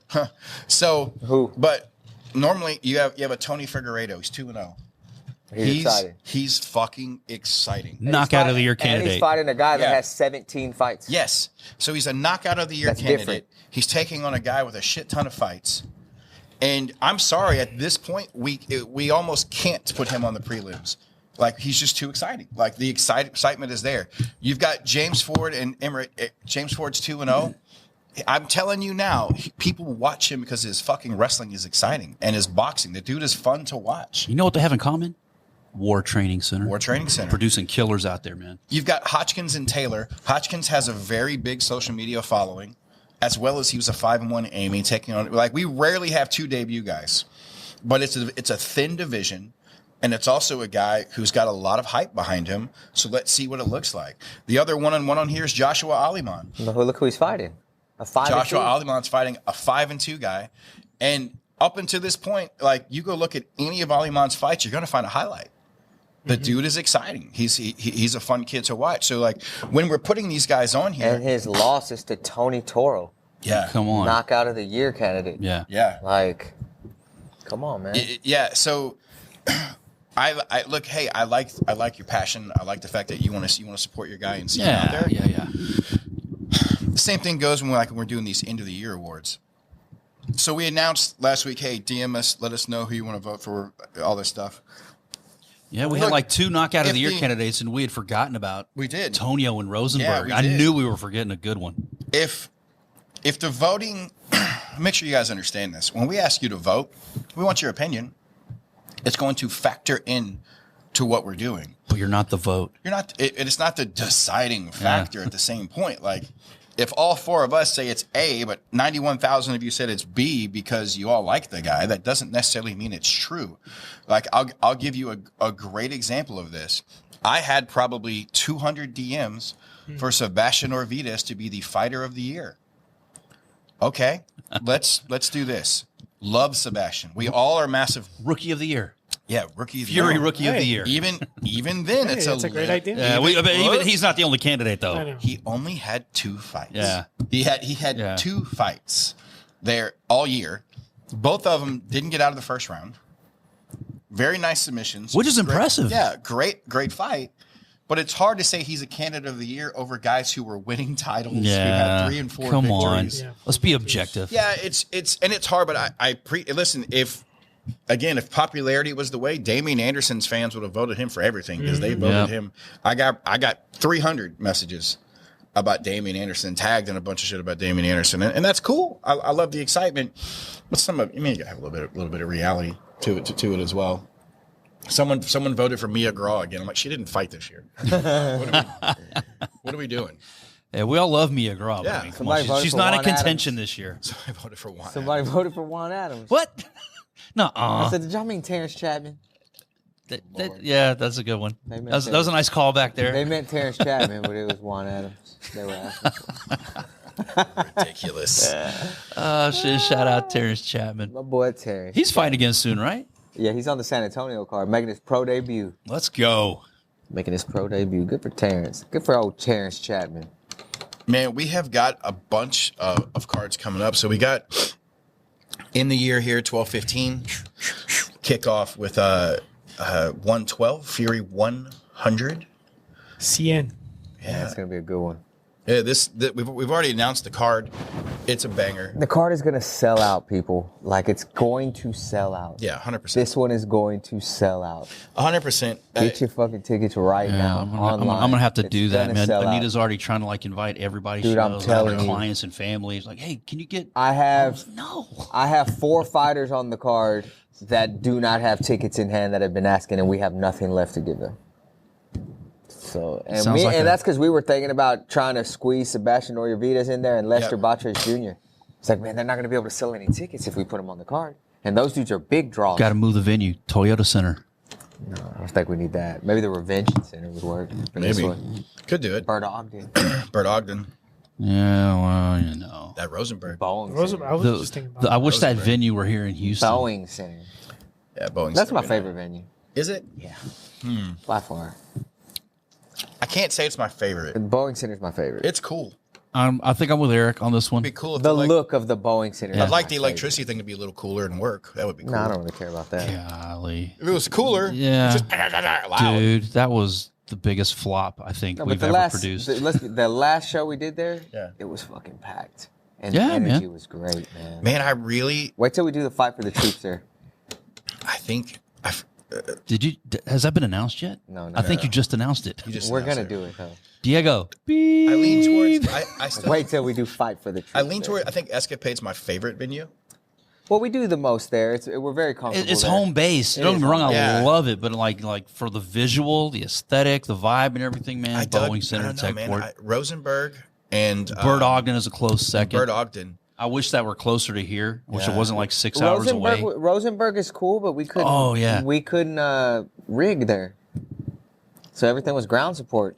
So who? But normally you have a Tony Figueiredo. He's 2-0. He's exciting. He's fucking exciting. Knockout of the year candidate. And he's fighting a guy that has 17 fights. Yes. So he's a knockout of the year candidate. Different. He's taking on a guy with a shit ton of fights. And I'm sorry, at this point, we almost can't put him on the prelims. Like, he's just too exciting. Like, the excitement is there. You've got James Ford and Emmerich. James Ford's 2-0. I'm telling you now, people watch him because his fucking wrestling is exciting and his boxing. The dude is fun to watch. You know what they have in common? War Training Center. War Training Center. Producing killers out there, man. You've got Hotchkins and Taylor. Hotchkins has a very big social media following, as well as he was a 5-1 Amy taking on. Like, we rarely have two debut guys, but it's a thin division, and it's also a guy who's got a lot of hype behind him. So let's see what it looks like. The other one-on-one on here is Joshua Aliman. Look who he's fighting. Joshua Aliman's fighting a 5-2 guy, and up until this point, like, you go look at any of Aliman's fights, you're going to find a highlight. The dude is exciting. He's a fun kid to watch. So, like, when we're putting these guys on here, and his loss is to Tony Toro. Yeah, come on, knockout of the year candidate. Yeah. Like, come on, man. So, I look. Hey, I like your passion. I like the fact that you want to support your guy and see him out there. Yeah. The same thing goes when we're doing these end of the year awards. So we announced last week, hey, DM us, let us know who you want to vote for, all this stuff. Yeah, we had like 2 knockout of the year candidates, and we had forgotten about Tonio and Rosenberg. Yeah, I knew we were forgetting a good one. If the voting, make sure you guys understand this. When we ask you to vote, we want your opinion. It's going to factor in to what we're doing. But you're not the vote. You're not. It's not the deciding factor at the same point. Like, if all four of us say it's A, but 91,000 of you said it's B because you all like the guy, that doesn't necessarily mean it's true. Like, I'll give you a great example of this. I had probably 200 DMs for Sebastian Orvides to be the fighter of the year. Okay, let's do this. Love Sebastian. We all are massive. Rookie of the year. Yeah, rookie of the Fury year. Rookie of the year. Even then, Hey, that's a great idea. Yeah, even he's not the only candidate I though. know. He only had 2 fights. Yeah. He had 2 fights there all year. Both of them didn't get out of the first round. Very nice submissions. Which is Great- impressive. Yeah, great fight. But it's hard to say he's a candidate of the year over guys who were winning titles, who had 3 and 4 Come victories. on. Yeah. Let's be objective. Yeah, it's hard, but listen, if popularity was the way, Damian Anderson's fans would have voted him for everything because they voted him. I got 300 messages about Damian Anderson, tagged in a bunch of shit about Damian Anderson, and that's cool. I love the excitement, but you gotta have a little bit of reality to it as well. Someone voted for Mia Graw again. I'm like, she didn't fight this year. What are we doing? Yeah, we all love Mia Graw. Yeah. I mean, come Somebody on, voted she's for not in Juan contention Adams. this year. I voted for Juan. Somebody voted for Juan Adams. What? No. I said, did y'all mean Terrence Chapman? Yeah, that's a good one. They meant That was a nice call back there. They meant Terrence Chapman, but it was Juan Adams. They were asking for. Ridiculous. Oh, shit. Shout out Terrence Chapman. My boy Terrence. He's fighting again soon, right? Yeah, he's on the San Antonio card, making his pro debut. Let's go. Making his pro debut. Good for Terrence. Good for old Terrence Chapman. Man, we have got a bunch of cards coming up. So we got in the year here, 12-15, kickoff with 112, Fury 100. CN. Yeah, That's going to be a good one. yeah. We've already announced the card. It's a banger. The card is going to sell out, people. Like, it's going to sell out. Yeah, 100%. This one is going to sell out. 100%. Get your fucking tickets right now I'm online. gonna have to It's do that, gonna man. sell out. Anita's already trying to like invite everybody. Dude, I'm telling you. clients and families. Like, hey, can you get? I have No. 4 fighters on the card that do not have tickets in hand that have been asking, and we have nothing left to give them. So, and Sounds like that's because we were thinking about trying to squeeze Sebastian Orvides in there and Lester Botras Jr. It's like, man, they're not going to be able to sell any tickets if we put them on the card. And those dudes are big draws. Got to move the venue. Toyota Center. No, I don't think we need that. Maybe the Revenge Center would work. for this Maybe. one. Could do it. Bert Ogden. Bert Ogden. Yeah, well, you know. That Rosenberg. Boeing I Center. was just thinking about I wish that Rosenberg. venue were here in Houston. Boeing Center. Yeah, Boeing. That's Center my would be favorite nice. venue. Is it? Yeah. By far. I can't say it's my favorite. Boeing Center is my favorite. It's cool. I think I'm with Eric on this one. It'd be cool if the like, look of the Boeing Center. I'd like the electricity thing to be a little cooler and work. That would be cool. No, I don't really care about that. Golly. If it was cooler, Yeah. just loud. Dude, that was the biggest flop I think No, but we've the ever last, produced. the last show we did there, Yeah. it was fucking packed. And Yeah, the energy man. was great, man. Man, I really, Wait till we do the fight for the troops there. I think Has that been announced yet? No, no, I think no. you just announced it. you just We're announced going to do it, though. Diego. I lean towards. I still. Wait till we do fight for the troops. I lean there. toward. I think Escapade's my favorite venue. Well, we do the most there. We're very comfortable It's there. home base. Don't It get is me wrong, home I base. Yeah. love it, but like for the visual, the aesthetic, the vibe, and everything, man. Boeing Center, I don't know, man. Techport. Rosenberg and Bert Ogden is a close second. Bert Ogden. I wish that were closer to here. I wish it Yeah. wasn't like 6 hours away. Rosenberg is cool, but we couldn't. Oh, yeah. We couldn't rig there, so everything was ground support.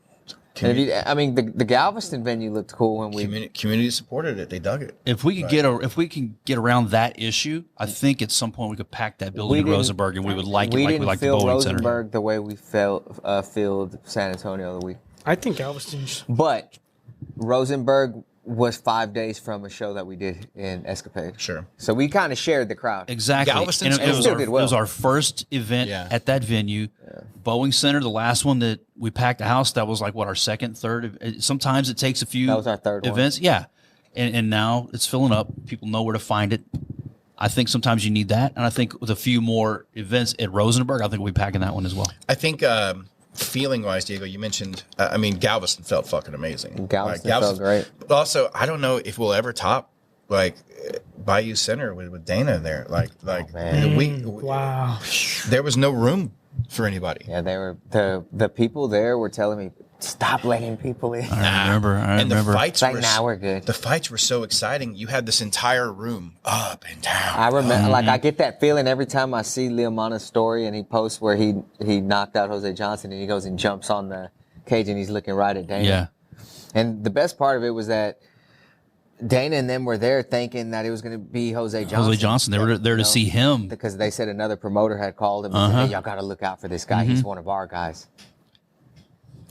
And if you, I mean, the Galveston venue looked cool when we. Community supported it. They dug it. If we could if we can get around that issue, I think at some point we could pack that building in didn't- Rosenberg and we would like it We like we didn't like the feel Boeing Center. Rosenberg the way we filled San Antonio the week. I think Galveston's. But Rosenberg was 5 days from a show that we did in Escapade. Sure. So we kind of shared the crowd. Exactly. Galveston's And it, cool. was Still our, did well. it was our first event Yeah. at that venue. Boeing Center, the last one that we packed the house, that was like what, our second, third. Sometimes it takes a few That was our third one. events. Yeah. And now it's filling up. People know where to find it. I think sometimes you need that. And I think with a few more events at Rosenberg, I think we'll be packing that one as well. I think feeling wise, Diego, you mentioned. I mean, Galveston felt fucking amazing. Galveston felt great. But also, I don't know if we'll ever top like Bayou Center with Dana there. Like man. Wow. there was no room for anybody. Yeah, they were the people there were telling me Stop letting people in. I remember. And the fights Like, were we're good. The fights were so exciting. You had this entire room up and down. I remember, like, I get that feeling every time I see Liamana's story and he posts where he knocked out Jose Johnson and he goes and jumps on the cage and he's looking right at Dana. Yeah. And the best part of it was that Dana and them were there thinking that it was going to be Jose Johnson. Jose Johnson. They were there to see him. Because they said another promoter had called him and said, hey, y'all got to look out for this guy. He's one of our guys.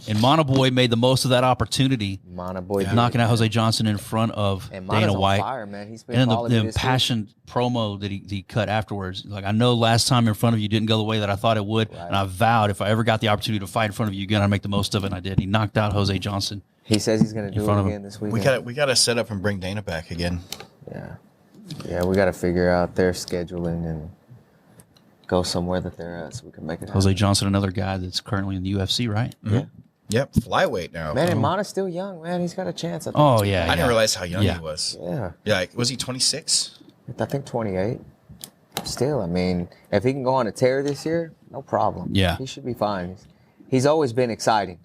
And Mana Boy made the most of that opportunity. Mana Boy knocking out Jose Johnson in front of and Dana White. On fire, man. He's been and the the impassioned promo that he cut afterwards. Like, I know last time in front of you didn't go the way that I thought it would. Right. And I vowed if I ever got the opportunity to fight in front of you again, I'd make the most of it. And I did. He knocked out Jose Johnson. He says he's going to do it again this weekend. We got to set up and bring Dana back again. Yeah, we got to figure out their scheduling and go somewhere that they're at so we can make it happen. Jose Johnson, another guy that's currently in the UFC, right? Mm-hmm. Yeah. Yep, flyweight now. Man, and Mana's still young, man. He's got a chance. I think. Oh, yeah. I didn't realize how young he was. Yeah. Yeah, like, was he 26? I think 28. Still, I mean, if he can go on a tear this year, no problem. Yeah. He should be fine. He's always been exciting.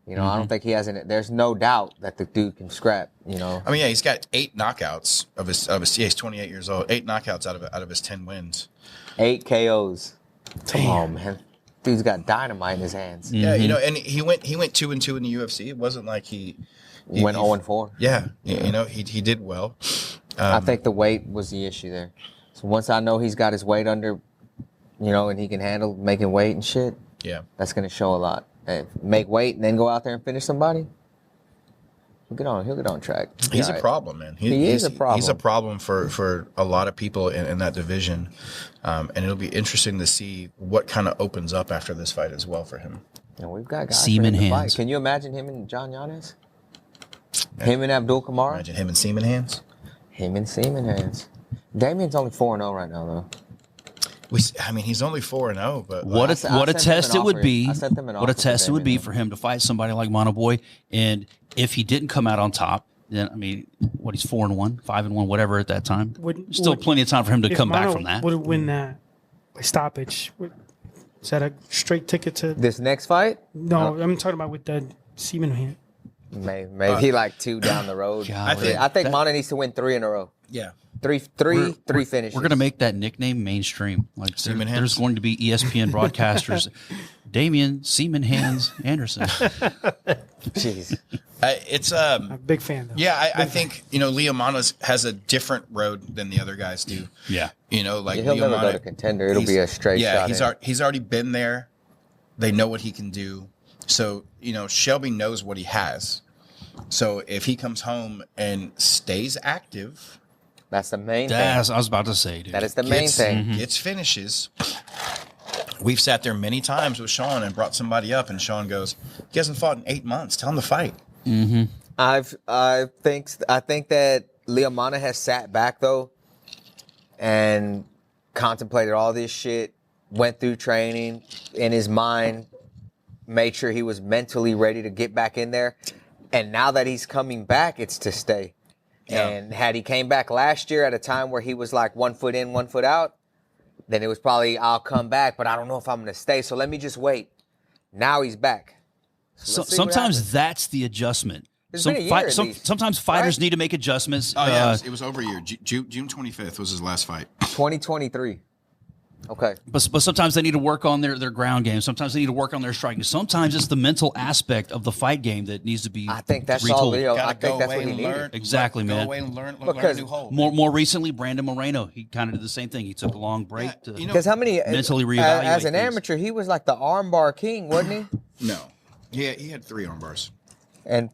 You know, I don't think he has there's no doubt that the dude can scrap, you know. I mean, yeah, he's got 8 knockouts of his he's 28 years old. 8 knockouts out of his 10 wins. 8 KOs. Come on, man. Dude's got dynamite in his hands. Yeah, you know, and he went 2-2 in the UFC. It wasn't like he went 0-4. Yeah, you know, he did well. I think the weight was the issue there. So once I know he's got his weight under, you know, and he can handle making weight and shit, that's going to show a lot. And make weight and then go out there and finish somebody, he'll get on track. He's a problem, man. He is a problem. He's a problem for a lot of people in that division. And it'll be interesting to see what kind of opens up after this fight as well for him. And we've got guys Seaman for him to hands. fight. Can you imagine him and John Yanes? Him and Abdul Kamara? Imagine him and Seaman hands. Him and Seaman hands. Damian's only 4-0 right now, though. I mean, he's only 4-0, but what a test it would be. What a test it would be for him to fight somebody like Mana Boy. And if he didn't come out on top, then I mean, he's 4-1, 5-1, whatever at that time. Still plenty of time for him to come back from that. Would win that by stoppage? Is that a straight ticket to this next fight? No, I'm talking about with the Seaman hand. Maybe like 2 down the road. I think Mana needs to win 3 in a row. Yeah. Three finishes. We're going to make that nickname mainstream. Like there's going to be ESPN broadcasters. Damian Seaman Hands Anderson. Jeez. It's I'm a big fan, though. Yeah, I think, you know, Liamana has a different road than the other guys do. Yeah. You know, like he'll never go to contender. It'll be a straight shot. Yeah, he's already been there. They know what he can do. So, you know, Shelby knows what he has. So if he comes home and stays active, that's the main thing. I was about to say, dude. That is the main thing. Gets finishes. We've sat there many times with Sean and brought somebody up, and Sean goes, "He hasn't fought in 8 months. Tell him to fight." Mm-hmm. I think that Liamana has sat back though, and contemplated all this shit. Went through training in his mind, made sure he was mentally ready to get back in there, and now that he's coming back, it's to stay. Yeah. And had he came back last year at a time where he was like 1 foot in, 1 foot out, then it was probably, I'll come back, but I don't know if I'm going to stay, so let me just wait. Now he's back. So sometimes that's the adjustment. Sometimes fighters need to make adjustments. Oh, yeah, it was over a year. June 25th was his last fight. 2023. Okay. But sometimes they need to work on their ground game. Sometimes they need to work on their striking. Sometimes it's the mental aspect of the fight game that needs to be I think that's retooled. all Leo. I think that's what he needed. Exactly, man. Go away and learn a new hold. More recently, Brandon Moreno, he kind of did the same thing. He took a long break to how many mentally reevaluate as an things. Amateur, he was like the armbar king, wasn't he? No. He had 3 armbars. And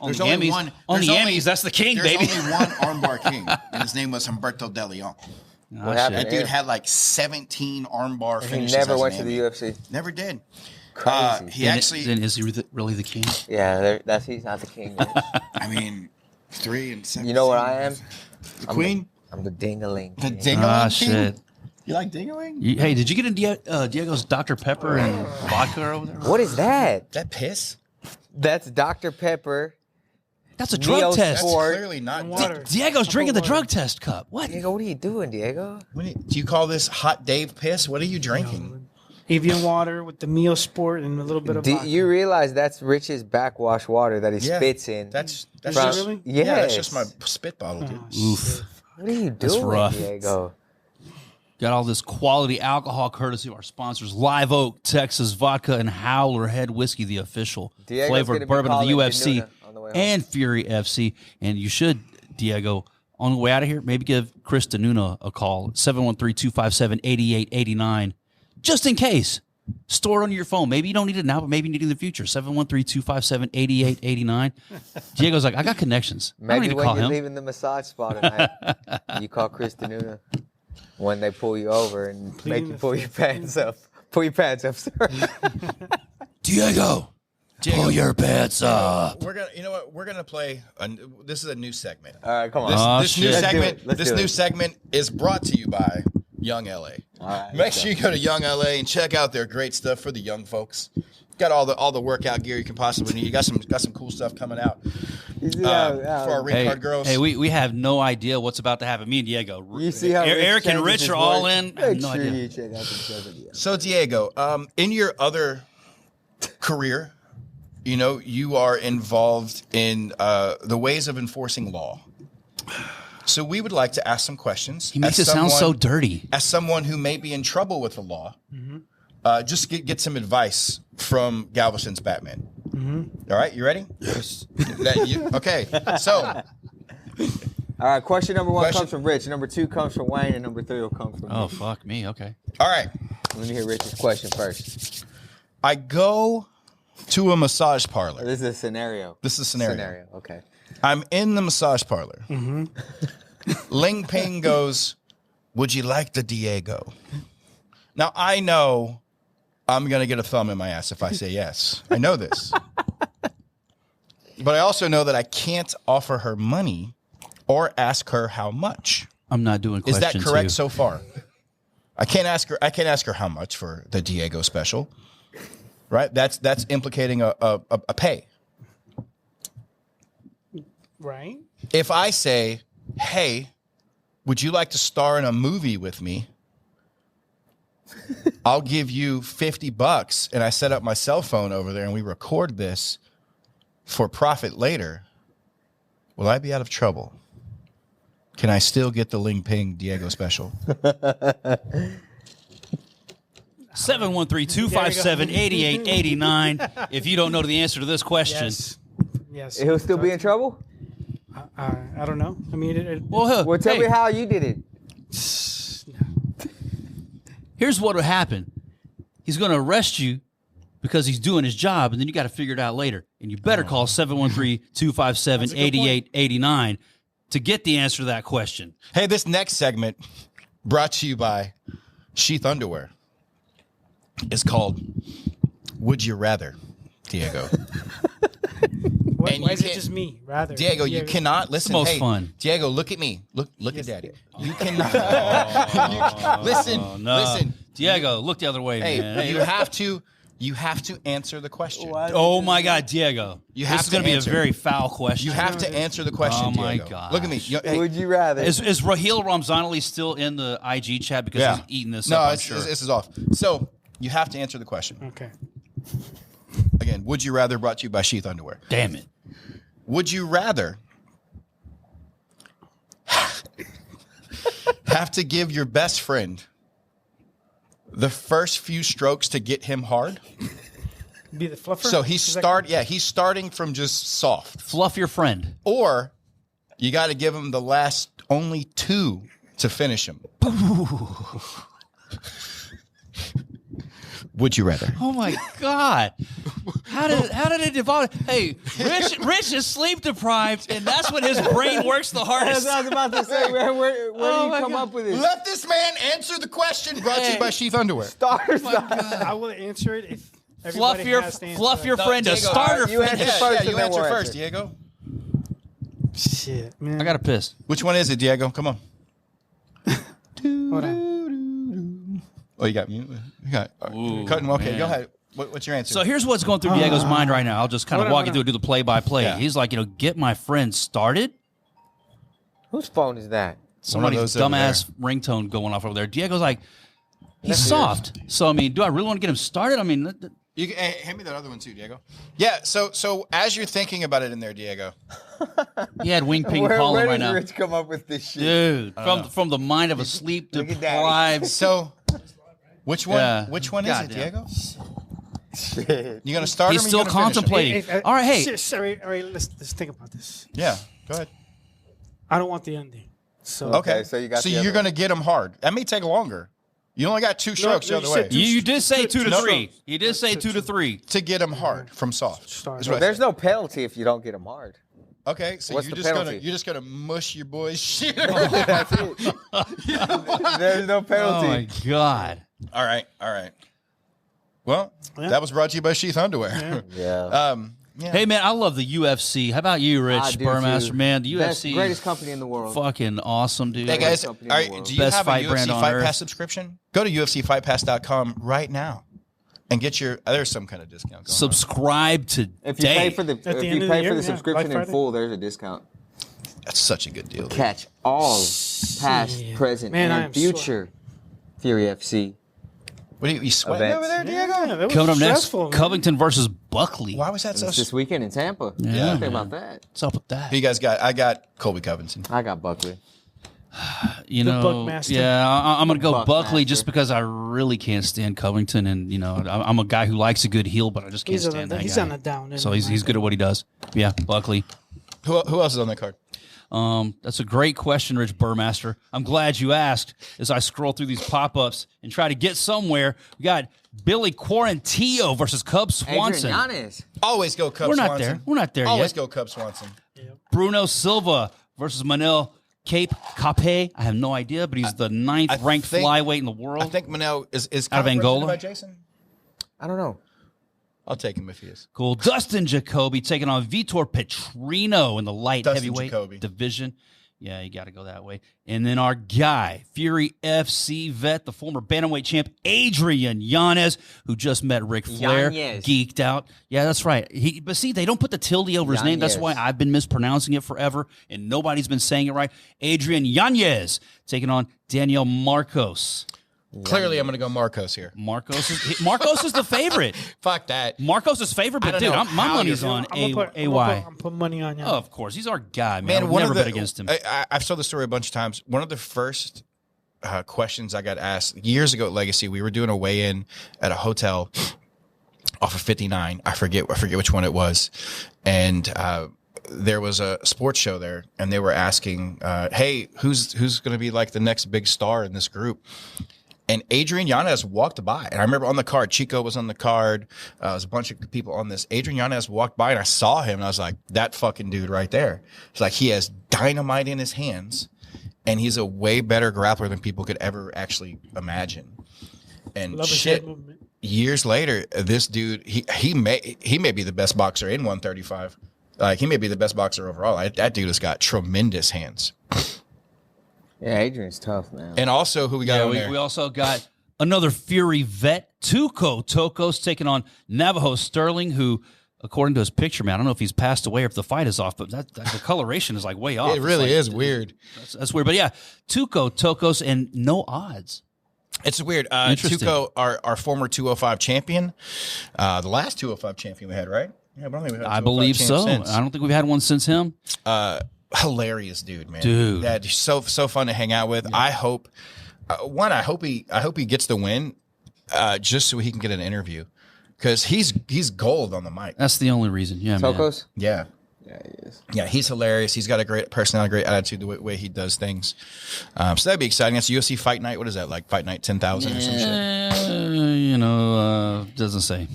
on the Emmys, that's the king, baby. There's only one armbar king, and his name was Humberto De Leon. What happened? That dude had like 17 armbar finishes. He never went to the UFC. Never did. Crazy. Then is he really the king? Yeah, he's not the king. I mean, 3 and 7. You know what I am? The queen? I'm the ding-a-ling. The ding-a-ling king? Shit. You like ding-a-ling? Hey, did you get in Diego's Dr. Pepper and vodka over there? What is that? That piss? That's Dr. Pepper. That's a drug test. That's clearly not water. Diego's drinking the drug test cup. What? Diego, what are you doing, Diego? Do you call this hot Dave piss? What are you drinking? Evian water with the Mio Sport and a little bit of Do vodka. you realize that's Rich's backwash water that he spits in? That's Is just, it really? Yes. yeah, that's just my spit bottle, dude. Oh, shit. What are you doing, rough. Diego? Got all this quality alcohol courtesy of our sponsors, Live Oak, Texas Vodka, and Howler Head Whiskey, the official Diego's gonna flavored be bourbon of the calling UFC Danuna on the way home. and Fury FC. And you should, Diego, on the way out of here, maybe give Chris Danuna a call, 713-257-8889, just in case. Store it on your phone. Maybe you don't need it now, but maybe you need it in the future. 713-257-8889. Diego's like, I got connections. I don't Maybe need to when call you're him. leaving the massage spot at night, you call Chris Danuna when they pull you over and make you pull your pants up. Pull your pants up, sir. Diego, pull your pants up. We're gonna, you know what? We're gonna play. This is a new segment. All right, come on. This new Let's do segment. it. Let's This do new it. segment is brought to you by Young LA. All right, Make sure you go to Young LA and check out their great stuff for the young folks. Got all the workout gear you can possibly need. You got some cool stuff coming out for our ring card girls. Hey, we have no idea what's about to happen. Me and Diego. You see how Eric and changes Rich his are all work? in. I have Make no sure idea. you check out the video. So Diego, in your other career, you know, you are involved in the ways of enforcing law. So we would like to ask some questions. He makes it sound so dirty. As someone who may be in trouble with the law, just get some advice from Galveston's Batman. All right, you ready? Yes. Okay, so All right, question number one Question- comes from Rich. Number two comes from Wayne, and number three will come from Oh, me. fuck me. Okay. all right, Let me hear Rich's question first. I go to a massage parlor. This is a scenario. This is a scenario. Okay. I'm in the massage parlor. Ling Ping goes, "Would you like the Diego?" Now, I know I'm going to get a thumb in my ass if I say yes. I know this. But I also know that I can't offer her money or ask her how much. I'm not doing Is question that correct two. so far? I can't ask her how much for the Diego special. Right? That's implicating a pay. Right? If I say, "Hey, would you like to star in a movie with me? I'll give you $50 and I set up my cell phone over there and we record this for profit later," will I be out of trouble? Can I still get the Ling Ping Diego special? 713-257-8889. If you don't know the answer to this question. Yes. Yes. He'll still be in trouble? I don't know. I mean, Well, tell hey, me how you did it. here's what will happen. He's going to arrest you because he's doing his job, and then you got to figure it out later. And you better call 713-257-8889 to get the answer to that question. Hey, this next segment brought to you by Sheath Underwear is called Would You Rather, Diego. why and you is it can't- just me? Rather, Diego, you cannot listen. the most hey, fun. Diego, look at me. Look at Daddy. You cannot. listen. No. Listen. Diego, look the other way, Hey, man. you have to answer the question. Oh, my God, Diego. You have this is to going to be a answer. very foul question. You have to answer the question, Oh, my Diego. gosh. Look at me. Hey, Would you rather? Is Raheel Ramzanali still in the IG chat because he's eating this no, up, I'm it's, sure. this is off. So you have to answer the question. Okay. Again, Would You Rather brought to you by Sheath Underwear. Damn it. Would you rather have to give your best friend the first few strokes to get him hard? Be the fluffer. So Is that- he's starting from just soft. Fluff your friend. Or you got to give him the last only two to finish him. Would you rather? Oh my God! How did it evolve? Hey, Rich is sleep deprived, and that's when his brain works the hardest. That's what I was about to say, man. Where do you my come God. up with this? Let this man answer the question brought to you by Sheath Underwear. I will answer it if Fluff everybody your has to answer fluff it. your friend a Diego, starter. you finish. answer Yeah, first yeah, and you then answer we'll first, answer. Diego. Shit, man. I got to piss. Which one is it, Diego? Come on. Hold on. Oh, you got mute. You got Ooh, cutting. Okay, man. go ahead. What's your answer? So here's what's going through Diego's mind right now. I'll just kind of Hold on, walk you hold through on. do the play-by-play. Yeah. He's like, get my friend started. Whose phone is that? Somebody's those over dumbass ringtone going off over there. Diego's like, He's soft. So I mean, do I really want to get him started? I mean, hand me that other one too, Diego. Yeah. So as you're thinking about it in there, Diego, he had wing ping calling right now. Where does Rich come up with this shit? Dude, from the mind of a sleep deprived. So, which one? Yeah. Which one is it, Diego? Shit. You gonna start? He's still contemplating. All right, hey. All right, let's think about this. Yeah, go ahead. I don't want the ending. So okay, so you got. So you're gonna get him hard. That may take longer. You only got 2 strokes the other way. You did say 2 to 3. You did say 2 to 3 to get him hard from soft. There's no penalty if you don't get him hard. Okay, so What's you're just gonna mush your boy's shit. That's it. There's no penalty. Oh my god! All right. Well, that was brought to you by Sheath Underwear. Yeah. Hey man, I love the UFC. How about you, Rich Burmaster? Man, the UFC, greatest company in the world. Fucking awesome, dude. Hey guys, do you Best have fight a brand UFC on Fight earth. Pass subscription? Go to UFCFightPass.com right now and get your. There's some kind of discount. Subscribe today. If you pay for the subscription in full, there's a discount. That's such a good deal. Dude. Catch all past, present, and future Fury FC. What are you sweating over there, Diego? Yeah, Coming up next, man. Covington versus Buckley. Why was that so? This weekend in Tampa. Yeah, think about that. What's up with that? Who you guys got? I got Colby Covington. I got Buckley. You know, Buckmaster. yeah, I'm going to go Buckley Buckmaster. just because I really can't stand Covington, and you know, I'm a guy who likes a good heel, but I just can't stand that He's guy. on the down. So he's good at what he does. Yeah, Buckley. Who else is on that card? That's a great question, Rich Burmaster. I'm glad you asked. As I scroll through these pop-ups and try to get somewhere, we got Billy Quarantillo versus Cub Swanson. Always go Cub We're Swanson. not there. We're not there Always yet. go Cub Swanson. Bruno Silva versus Manel Cape. I have no idea, but he's the 9th ranked flyweight in the world. I think Manel is out of Angola. By Jason? I don't know. I'll take him if he is. Cool. Dustin Jacoby taking on Vitor Petrino in the light heavyweight division. Yeah, you got to go that way. And then our guy, Fury FC vet, the former bantamweight champ, Adrian Yanez, who just met Ric Flair, geeked out. Yeah, that's right. But see, they don't put the tilde over his name. That's why I've been mispronouncing it forever, and nobody's been saying it right. Adrian Yanez taking on Daniel Marcos. Clearly, I'm going to go Marcos here. Marcos is the favorite. Fuck that. Marcos is favorite, but dude, my money's on AY. I'm putting money on you. Oh, of course. He's our guy, man. I've never bet against him. I've told the story a bunch of times. One of the first questions I got asked years ago at Legacy, we were doing a weigh-in at a hotel off of 59. I forget which one it was. And there was a sports show there, and they were asking, hey, who's going to be like the next big star in this group? And Adrian Yanez walked by. And I remember on the card, Chico was on the card. There was a bunch of people on this. Adrian Yanez walked by, and I saw him, and I was like, that fucking dude right there. It's like he has dynamite in his hands, and he's a way better grappler than people could ever actually imagine. And years later, this dude, he may be the best boxer in 135. Like, he may be the best boxer overall. That dude has got tremendous hands. Yeah, Adrian's tough, man. And also, who we got on there? We also got another Fury vet, Tuco Tokos, taking on Navajo Sterling, who, according to his picture, man, I don't know if he's passed away or if the fight is off, but the coloration is like way off. It really is weird. That's weird. But yeah, Tuco Tokos and no odds. It's weird. Tuco, our former 205 champion, the last 205 champion we had, right? Yeah, but I believe so. Since. I don't think we've had one since him. Hilarious dude, man. Dude, that's so fun to hang out with. Yeah. I hope he gets the win, just so he can get an interview, because he's gold on the mic. That's the only reason. Yeah, Tokos? Man. Yeah, he is. Yeah, he's hilarious. He's got a great personality, great attitude, the way he does things. So that'd be exciting. That's UFC Fight Night. What is that, like Fight Night 10,000 or some shit? You know, doesn't say.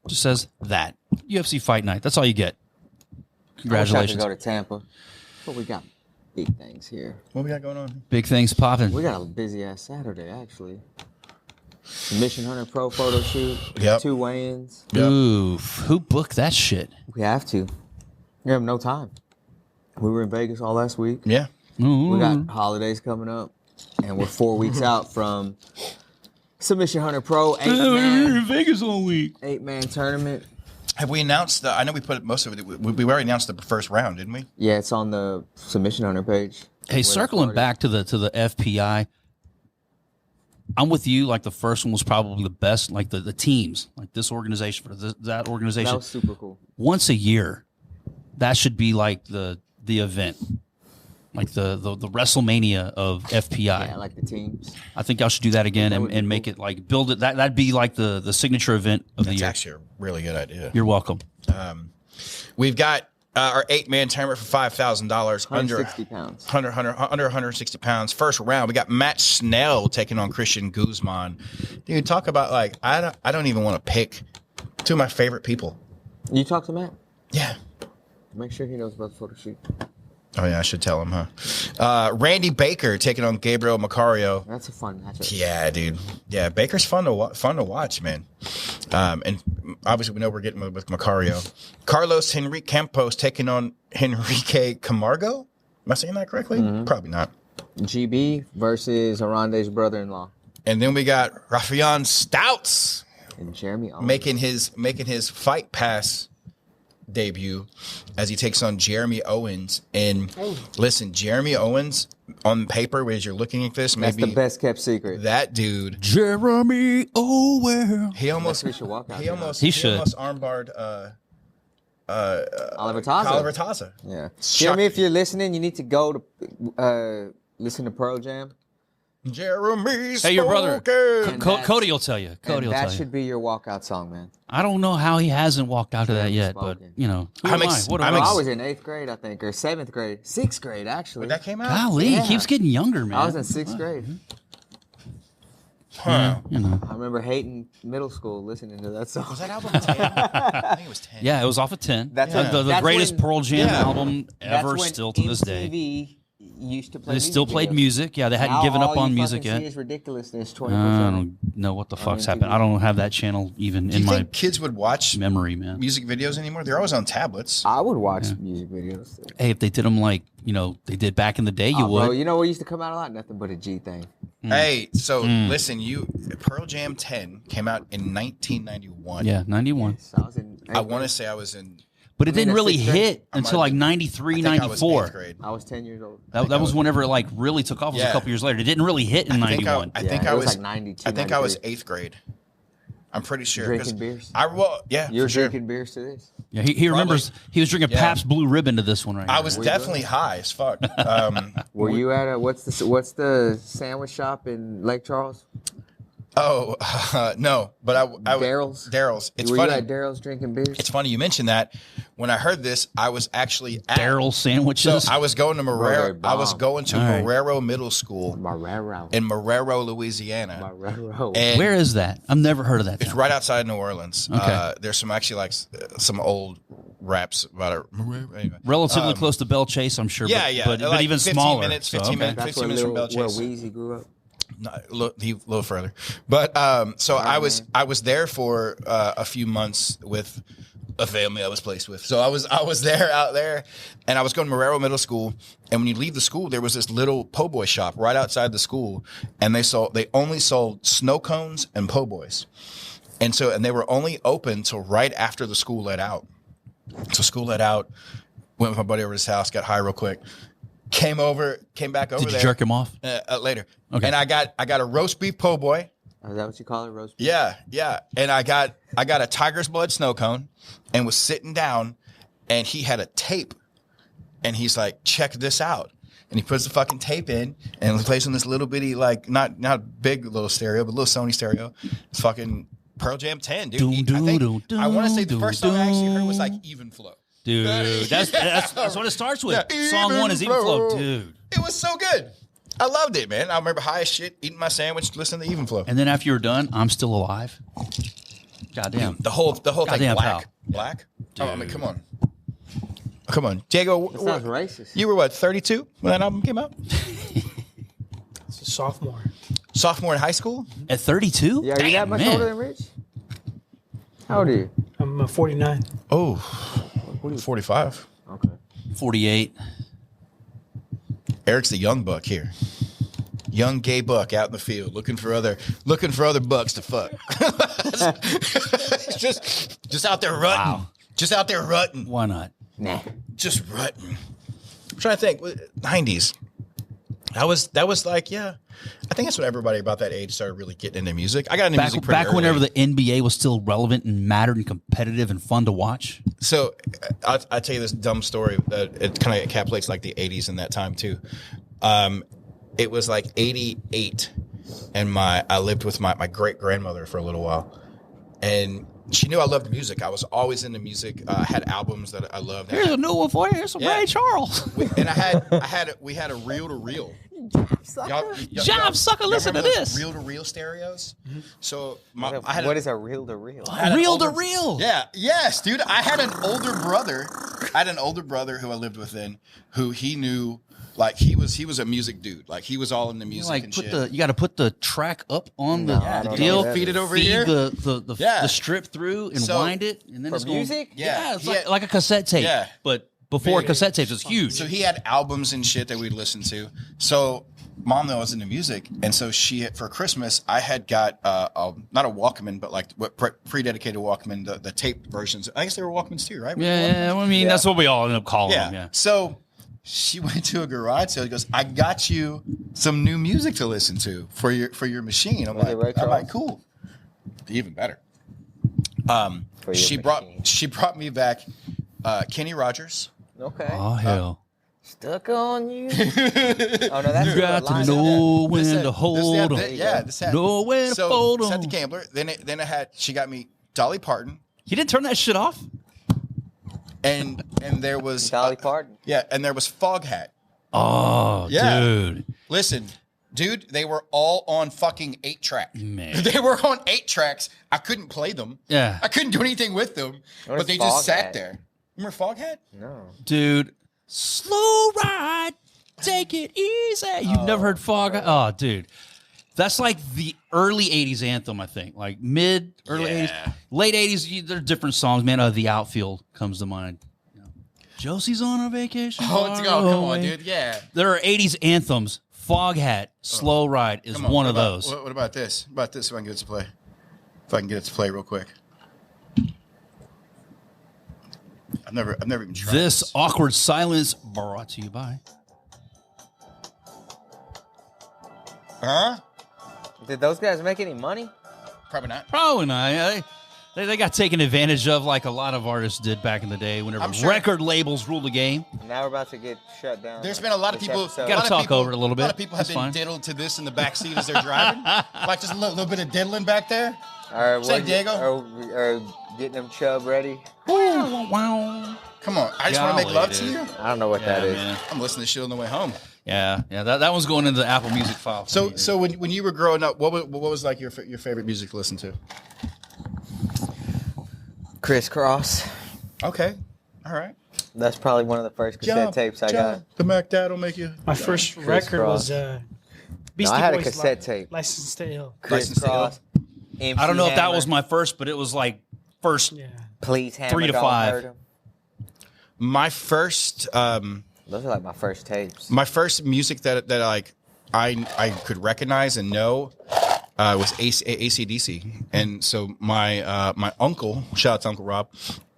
Just says that. UFC Fight Night. That's all you get. Congratulations. I wish I could go to Tampa, but we got big things here. What we got going on? Big things popping. We got a busy-ass Saturday, actually. Submission Hunter Pro photo shoot. Yep. 2 weigh-ins. Yep. Oof. Who booked that shit? We have to. We have no time. We were in Vegas all last week. Yeah. Ooh. We got holidays coming up, and we're 4 weeks out from Submission Hunter Pro. We're in Vegas all week. 8-man tournament. Have we announced I know we put most of it. We already announced the first round, didn't we? Yeah, it's on the Submission Hunter page. Hey, circling back to the FPI, I'm with you. Like the first one was probably the best. Like the teams, like this organization for that organization. That was super cool. Once a year, that should be like the event, like the WrestleMania of FPI. Yeah, like the teams. I think y'all should do that again and make cool. it like build it. That'd be like the signature event of the year. That's actually a really good idea. You're welcome. We've got our 8-man tournament for $5,000 under 160 pounds. Under 160 pounds. First round, we got Matt Snell taking on Christian Guzman. Dude, talk about like I don't even want to pick two of my favorite people. You talk to Matt? Yeah. Make sure he knows about the photo shoot. Oh yeah, I should tell him, huh? Randy Baker taking on Gabriel Macario. That's a fun matchup. Yeah, dude. Yeah, Baker's fun to watch, man. And obviously we know we're getting with Macario. Carlos Henrique Campos taking on Henrique Camargo. Am I saying that correctly? Mm-hmm. Probably not. GB versus Arande's brother-in-law. And then we got Rafian Stouts And Jeremy Owens. making his Fight Pass debut as he takes on Jeremy Owens. And listen, Jeremy Owens on paper, as you're looking at this, That's maybe the best kept secret. that dude. Jeremy Owens. He almost We should walk out he there. almost He he should. almost armbarred Oliver Taza. Oliver Taza. Yeah. Shock- Jeremy, if you're listening, you need to go to listen to Pearl Jam. Jeremy Hey, your brother. spoken. Cody will tell you. Cody will And tell that you. should be your walkout song, man. I don't know how he hasn't walked out to that Jeremy yet, but spoken. you know, who I'm am I? ex- What I'm am I? ex- I was in 8th grade, I think, or 7th grade. 6th grade, actually. When that came out? Golly, Yeah. he keeps getting younger, man. I was in 6th grade. Huh. You know. I remember hating middle school listening to that song. Was that album 10? I think it was 10. Yeah, it was off of 10. That's the, when- the that's greatest when- Pearl Jam Yeah. album That's ever, when still to this day. MTV used to play They still music played videos. music. Yeah, they hadn't Now given up all on you music fucking see yet. is ridiculousness I 24/7. don't know what the fuck's MTV. happened. I don't have that channel even Do in you my think kids would watch memory, man. music videos anymore? They're always on tablets. I would watch music videos. Too. Hey, if they did them like, they did back in the day, you would. Bro, you know what used to come out a lot? Nothing but a G thing. Hey, so listen, Pearl Jam 10 came out in 1991. Yeah, 91. So I was in. I want to say I was in. But it I mean, didn't in really 6th grade, hit I until might like have been- 93, I think I was in 94. 8th grade. I was 10 years old. That was whenever it like really took off. It was Yeah. a couple years later. It didn't really hit in 91. I think Yeah, I it was was like 92, I think I was 93. 8th grade. I'm pretty sure. Drinking 'cause beers? Yeah, You're for sure. drinking beers to this. Yeah, he remembers he was drinking Yeah. Pabst Blue Ribbon to this one right I now. was definitely high as fuck. Were you at what's the sandwich shop in Lake Charles? No, but I Daryl's? Daryl's. It's Were funny. you at Daryl's drinking beers? It's funny you mentioned that. When I heard this, I was actually at Daryl So sandwiches. I was going to Bro, I was going to All right. Marrero Middle School Marrero. in Marrero, Louisiana. Marrero. And Where is that? I've never heard of that. it's town. right outside New Orleans. Okay. There's some actually like some old raps about it. Anyway. Relatively close to Bell Chase, I'm sure. Yeah, but, yeah. but like even 15 smaller. minutes, So, 15 okay. minutes, That's 15 minutes from Bell where Chase. Weezy grew up. A little further, but so I was there for a few months with a family I was placed with. So I was there out there, and I was going to Marrero Middle School. And when you leave the school, there was this little po' boy shop right outside the school, and they only sold snow cones and po' boys, and they were only open till right after the school let out. So school let out. Went with my buddy over to his house, got high real quick. Came back over Did you there. jerk him off? Later. Okay. And I got a roast beef po' boy. Is that what you call it, roast beef? Yeah. And I got a tiger's blood snow cone and was sitting down, and he had a tape, and he's like, check this out. And he puts the fucking tape in and plays on this little bitty, like not big little stereo, but little Sony stereo. It's fucking Pearl Jam 10, dude. I want to say the first song I actually heard was like Even Flow. Dude, that's what it starts with. Yeah, Song one is Even Flow. Dude. It was so good. I loved it, man. I remember high as shit, eating my sandwich, listening to Even Flow. And then after you were done, I'm Still Alive. Goddamn. The whole thing, Goddamn, black. pal. Black? Oh, I mean, come on. Diego, That sounds racist. you were what, 32 when that album came out? It's a sophomore. Sophomore in high school? At 32? Yeah, are you that much older than Rich? How old are you? I'm 49. Oh, 45. Okay. 48. Eric's the young buck here. Young gay buck out in the field looking for other bucks to fuck. just out there rutting. Wow. Just out there rutting. Why not? Nah. Just rutting. I'm trying to think. 90s. That was like, yeah. I think that's when everybody about that age started really getting into music. I got into music pretty back early. whenever the NBA was still relevant and mattered and competitive and fun to watch. So I'll tell you this dumb story that it kind of encapsulates like the 80s in that time too. It was like 88, and I lived with my great grandmother for a little while, and she knew I loved music. I was always into music. I had albums that I loved. Here's a new one for you. Here's some Ray Charles. We had a reel to reel. Job sucker, listen to this. Reel to reel stereos. Mm-hmm. So what is a reel to reel? Reel to reel. Yeah. Yes, dude. I had an older brother. Who I lived with then, who he knew. Like he was a music dude. Like he was all into music Like and put shit. you got to put the track up on the deal. deal. Feed it over feed here. The strip through and wind it, and then For it's music? Yeah, it's like a cassette tape. Yeah. But before cassette tapes, it's huge. So he had albums and shit that we'd listen to. So mom though was into music, and so for Christmas I had got not a Walkman, but like what pre-dedicated Walkman, the tape versions. I guess they were Walkmans too, right? Yeah, I mean that's what we all end up calling them. Yeah. So she went to a garage sale. He goes, "I got you some new music to listen to for your machine." I'm like, cool, even better. She brought me back Kenny Rogers. Okay. Oh hell. Stuck on you. Oh no, that's You got to know when to hold them. Know when to fold them. Set the gambler. Then she got me Dolly Parton. He didn't turn that shit off. And there was Dolly Parton. Yeah, and there was Foghat. Oh, Yeah. dude. Listen, dude, they were all on fucking 8-track. Man. They were on 8 tracks. I couldn't play them. Yeah. I couldn't do anything with them. What but is they just Foghat? sat there. Remember Foghat? No. Dude, slow ride, take it easy. You've never heard Fog? Oh, dude. That's like the early 80s anthem, I think. Like early 80s. Late 80s, there are different songs, man. The Outfield comes to mind. Josie's on a vacation. Come on, dude. Yeah. There are 80s anthems. Foghat, Slow Ride is one of those. What about this? If I can get it to play. If I can get it to play real quick. I've never even tried This awkward silence brought to you by. Huh? Did those guys make any money? Probably not. Probably not. They got taken advantage of like a lot of artists did back in the day whenever record labels ruled the game. And now we're about to get shut down. There's been a lot of people. Gotta talk over it a little bit. A lot of people have been diddled to this in the back seat as they're driving. Like just a little bit of diddling back there. All right, Say, Diego. Are getting them chub ready? Wow. Come on. I just want to make love to you. I don't know what that is. Man. I'm listening to shit on the way home. Yeah. That one's going into the Apple Music file. So when you were growing up, what was like your favorite music to listen to? Crisscross. Okay. All right. That's probably one of the first cassette tapes I got. The Mac Dad will make you. My first record was Beastie I had a Boys cassette tape. License to Ill. Crisscross. I don't know if that was my first, but it was like first. Yeah. Please Hammer. 3 to Don't 5. Hurt 'Em. My first Those are like my first tapes. my first music that like I could recognize and know was AC/DC. And so my uncle, shout out to Uncle Rob,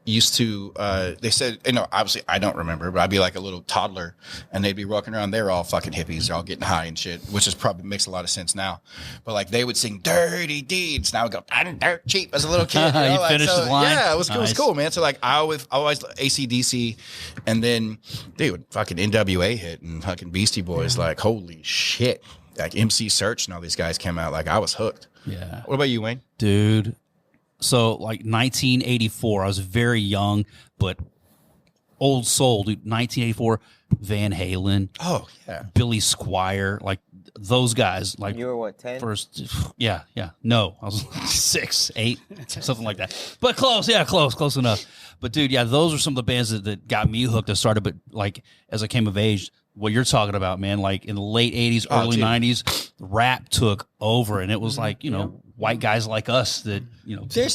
used to they said, obviously I don't remember, but I'd be like a little toddler and they'd be walking around, they're all fucking hippies, they're all getting high and shit, which is probably makes a lot of sense now. But like they would sing Dirty Deeds and I would go, I'm dirt cheap as a little kid. You finished the line? Yeah, it was Nice. cool, man. So like I always AC/DC, and then dude, fucking NWA hit and fucking Beastie Boys, like holy shit. Like MC Search and all these guys came out, like I was hooked. Yeah. What about you, Wayne? Dude. So like 1984, I was very young, but old soul, dude. 1984, Van Halen. Oh yeah. Billy Squier, like those guys. Like You were what, 10? first, yeah. No, I was 6, 8, something like that. But close enough. But dude, yeah, those are some of the bands that got me hooked. I started, but like as I came of age, what you're talking about, man, like in the late 80s, early 90s, rap took over, and it was like, white guys like us that,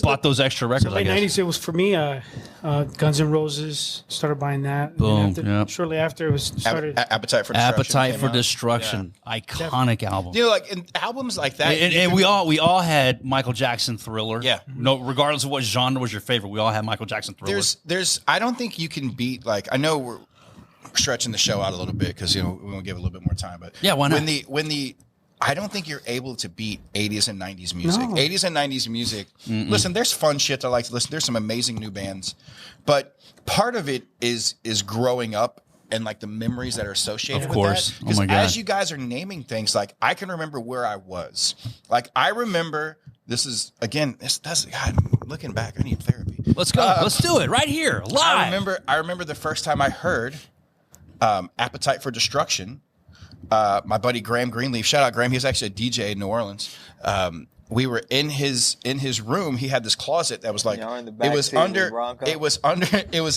bought those extra records, So late I guess. 90s, it was for me, Guns N' Roses, started buying that. And Boom, then shortly after, it was started. Appetite for Destruction. Appetite came for out. Destruction. Iconic album. Like in albums like that. And we all had Michael Jackson Thriller. Yeah. No, regardless of what genre was your favorite, we all had Michael Jackson Thriller. There's I don't think you can beat, like, I know we're stretching the show out a little bit because we want to give a little bit more time, but Yeah, why not? when the I don't think you're able to beat 80s and 90s music. No. 80s and 90s music. Listen, there's fun shit I like to listen. There's some amazing new bands, but part of it is growing up and like the memories that are associated Of course. with that. Because Oh my God. as you guys are naming things, like I can remember where I was. Like I remember this is again. That's God. Looking back, I need therapy. Let's go. Let's do it right here, live. I remember the first time I heard Appetite for Destruction. My buddy Graham Greenleaf, shout out Graham. He was actually a DJ in New Orleans. We were in his room. He had this closet that was like it was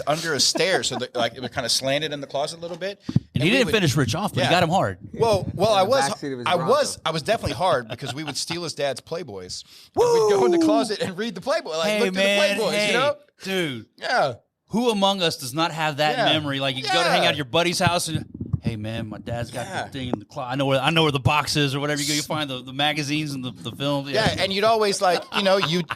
under a stair, so like it was kind of slanted in the closet a little bit. And he didn't finish Rich off, but he got him hard. Well, I was definitely hard because we would steal his dad's Playboys. And we'd go in the closet and read the Playboy, like look through the Playboys, you know, dude. Yeah. Who among us does not have that memory? Like you go to hang out at your buddy's house and, hey man, my dad's got the thing in the closet. I know where the box is or whatever. You go, you find the magazines and the films. Yeah, and you'd always like,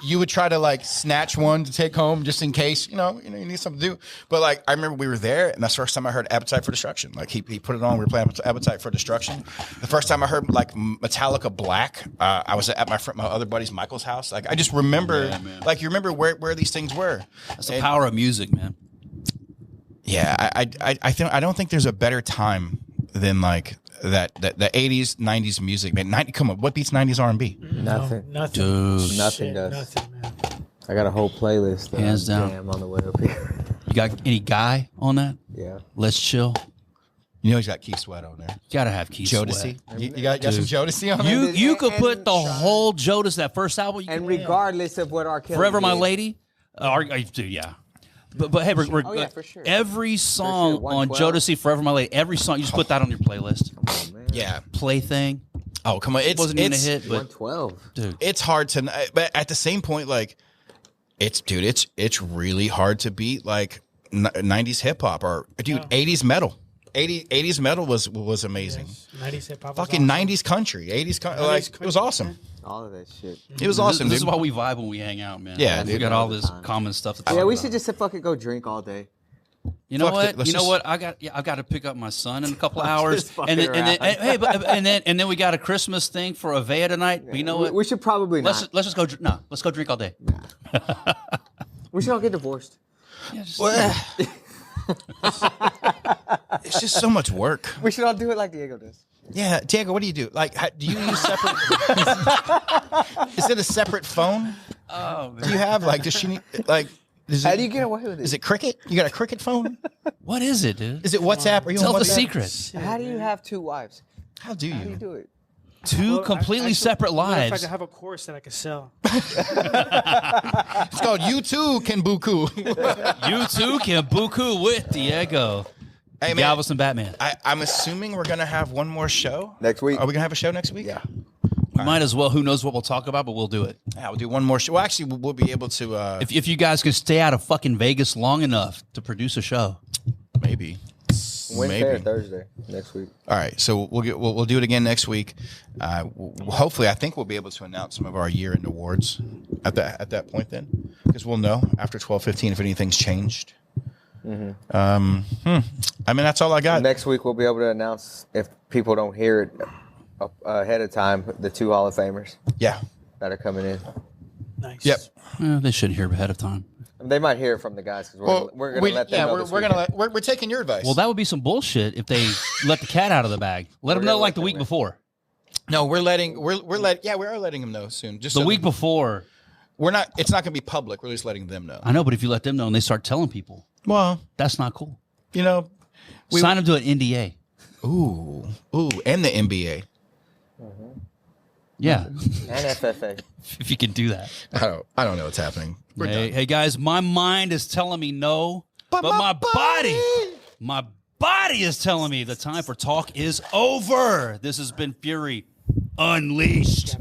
you would try to like snatch one to take home just in case, you need something to do. But like I remember we were there, and that's the first time I heard Appetite for Destruction. Like he put it on. We were playing Appetite for Destruction. The first time I heard like Metallica Black, I was at my other buddy's Michael's house. Like I just remember, like you remember where these things were. That's the power of music, man. Yeah, I don't think there's a better time than like the 80s, 90s music, man. Come on, what beats 90s R&B? Nothing. Dude. Nothing does. Nothing, man. I got a whole playlist. Hands down. Jam on the way up here. You got any Guy on that? Yeah. Let's chill. You know he's got Keith Sweat on there. You gotta have Keith Jodeci. Sweat. You got some Jodeci on there? You could put the whole Jodeci, that first album. And regardless of what R. Kelly Forever My did. Lady. Dude, yeah. But hey, for sure. every song For sure. on 112. Jodeci, Forever My Lady, every song, you just put that on your playlist. Oh, man. Yeah. Plaything. Oh, come on. It wasn't even a hit, but 112. dude. It's hard to, but at the same point, like, it's really hard to beat like 90s hip hop or, dude, 80s metal. 80s metal was amazing. Yes. 90s hip hop. Fucking 90s country, 80s country. Like, it was awesome. All of that shit. It was awesome. This is dude. why we vibe when we hang out, man. Yeah, we dude. got all this common stuff to talk Yeah, we about. should just fucking go drink all day. You know Fuck what? it, let's You know just- what? I got to pick up my son in a couple of hours, Just fucking and then we got a Christmas thing for Avea tonight. But you know what? We should probably not. Let's just go. No, let's go drink all day. We should all get divorced. Yeah, just, It's just so much work. We should all do it like Diego does. Yeah, Diego, what do you do? Like, do you use separate? Is it a separate phone? oh, man. Do you have like? Does she need like? How do you get away with it? Is it Cricket? You got a Cricket phone? What is it, dude? Is it WhatsApp? Are you Tell on the WhatsApp? secret. How do you have two wives? How do How do you you? do it? Two completely separate What if I lives. could have a course that I could sell? It's called You Too Can Buku. You too can buku with Diego. Hey man, Galveston Batman. I'm assuming we're gonna have one more show Next week. Are we gonna have a show next week? Yeah. We might as well. Who knows what we'll talk about, but we'll do it. Yeah, we'll do one more show. Well, actually, we'll be able to. If you guys can stay out of fucking Vegas long enough to produce a show. Maybe. Wednesday Maybe. or Thursday next week. All right, so we'll do it again next week. Hopefully, I think we'll be able to announce some of our year-end awards at that point then, because we'll know after 12/15 if anything's changed. I mean, that's all I got. Next week we'll be able to announce, if people don't hear it ahead of time, the 2 Hall of Famers Yeah. that are coming in. Nice. Yep. They should hear ahead of time. They might hear it from the guys because we're gonna let them know. We're taking your advice. Well, that would be some bullshit if they let the cat out of the bag. Let them know gonna like let the them week know. before. No, we are letting them know soon. Just The so week that before. it's not going to be public. We're just letting them know. I know, but if you let them know and they start telling people, Well, that's not cool. you know, Sign them to an NDA. ooh, and the NBA. Yeah, And FFA. if you can do that. I don't know what's happening. We're done. Hey guys, my mind is telling me no, but my body is telling me the time for talk is over. This has been Fury Unleashed.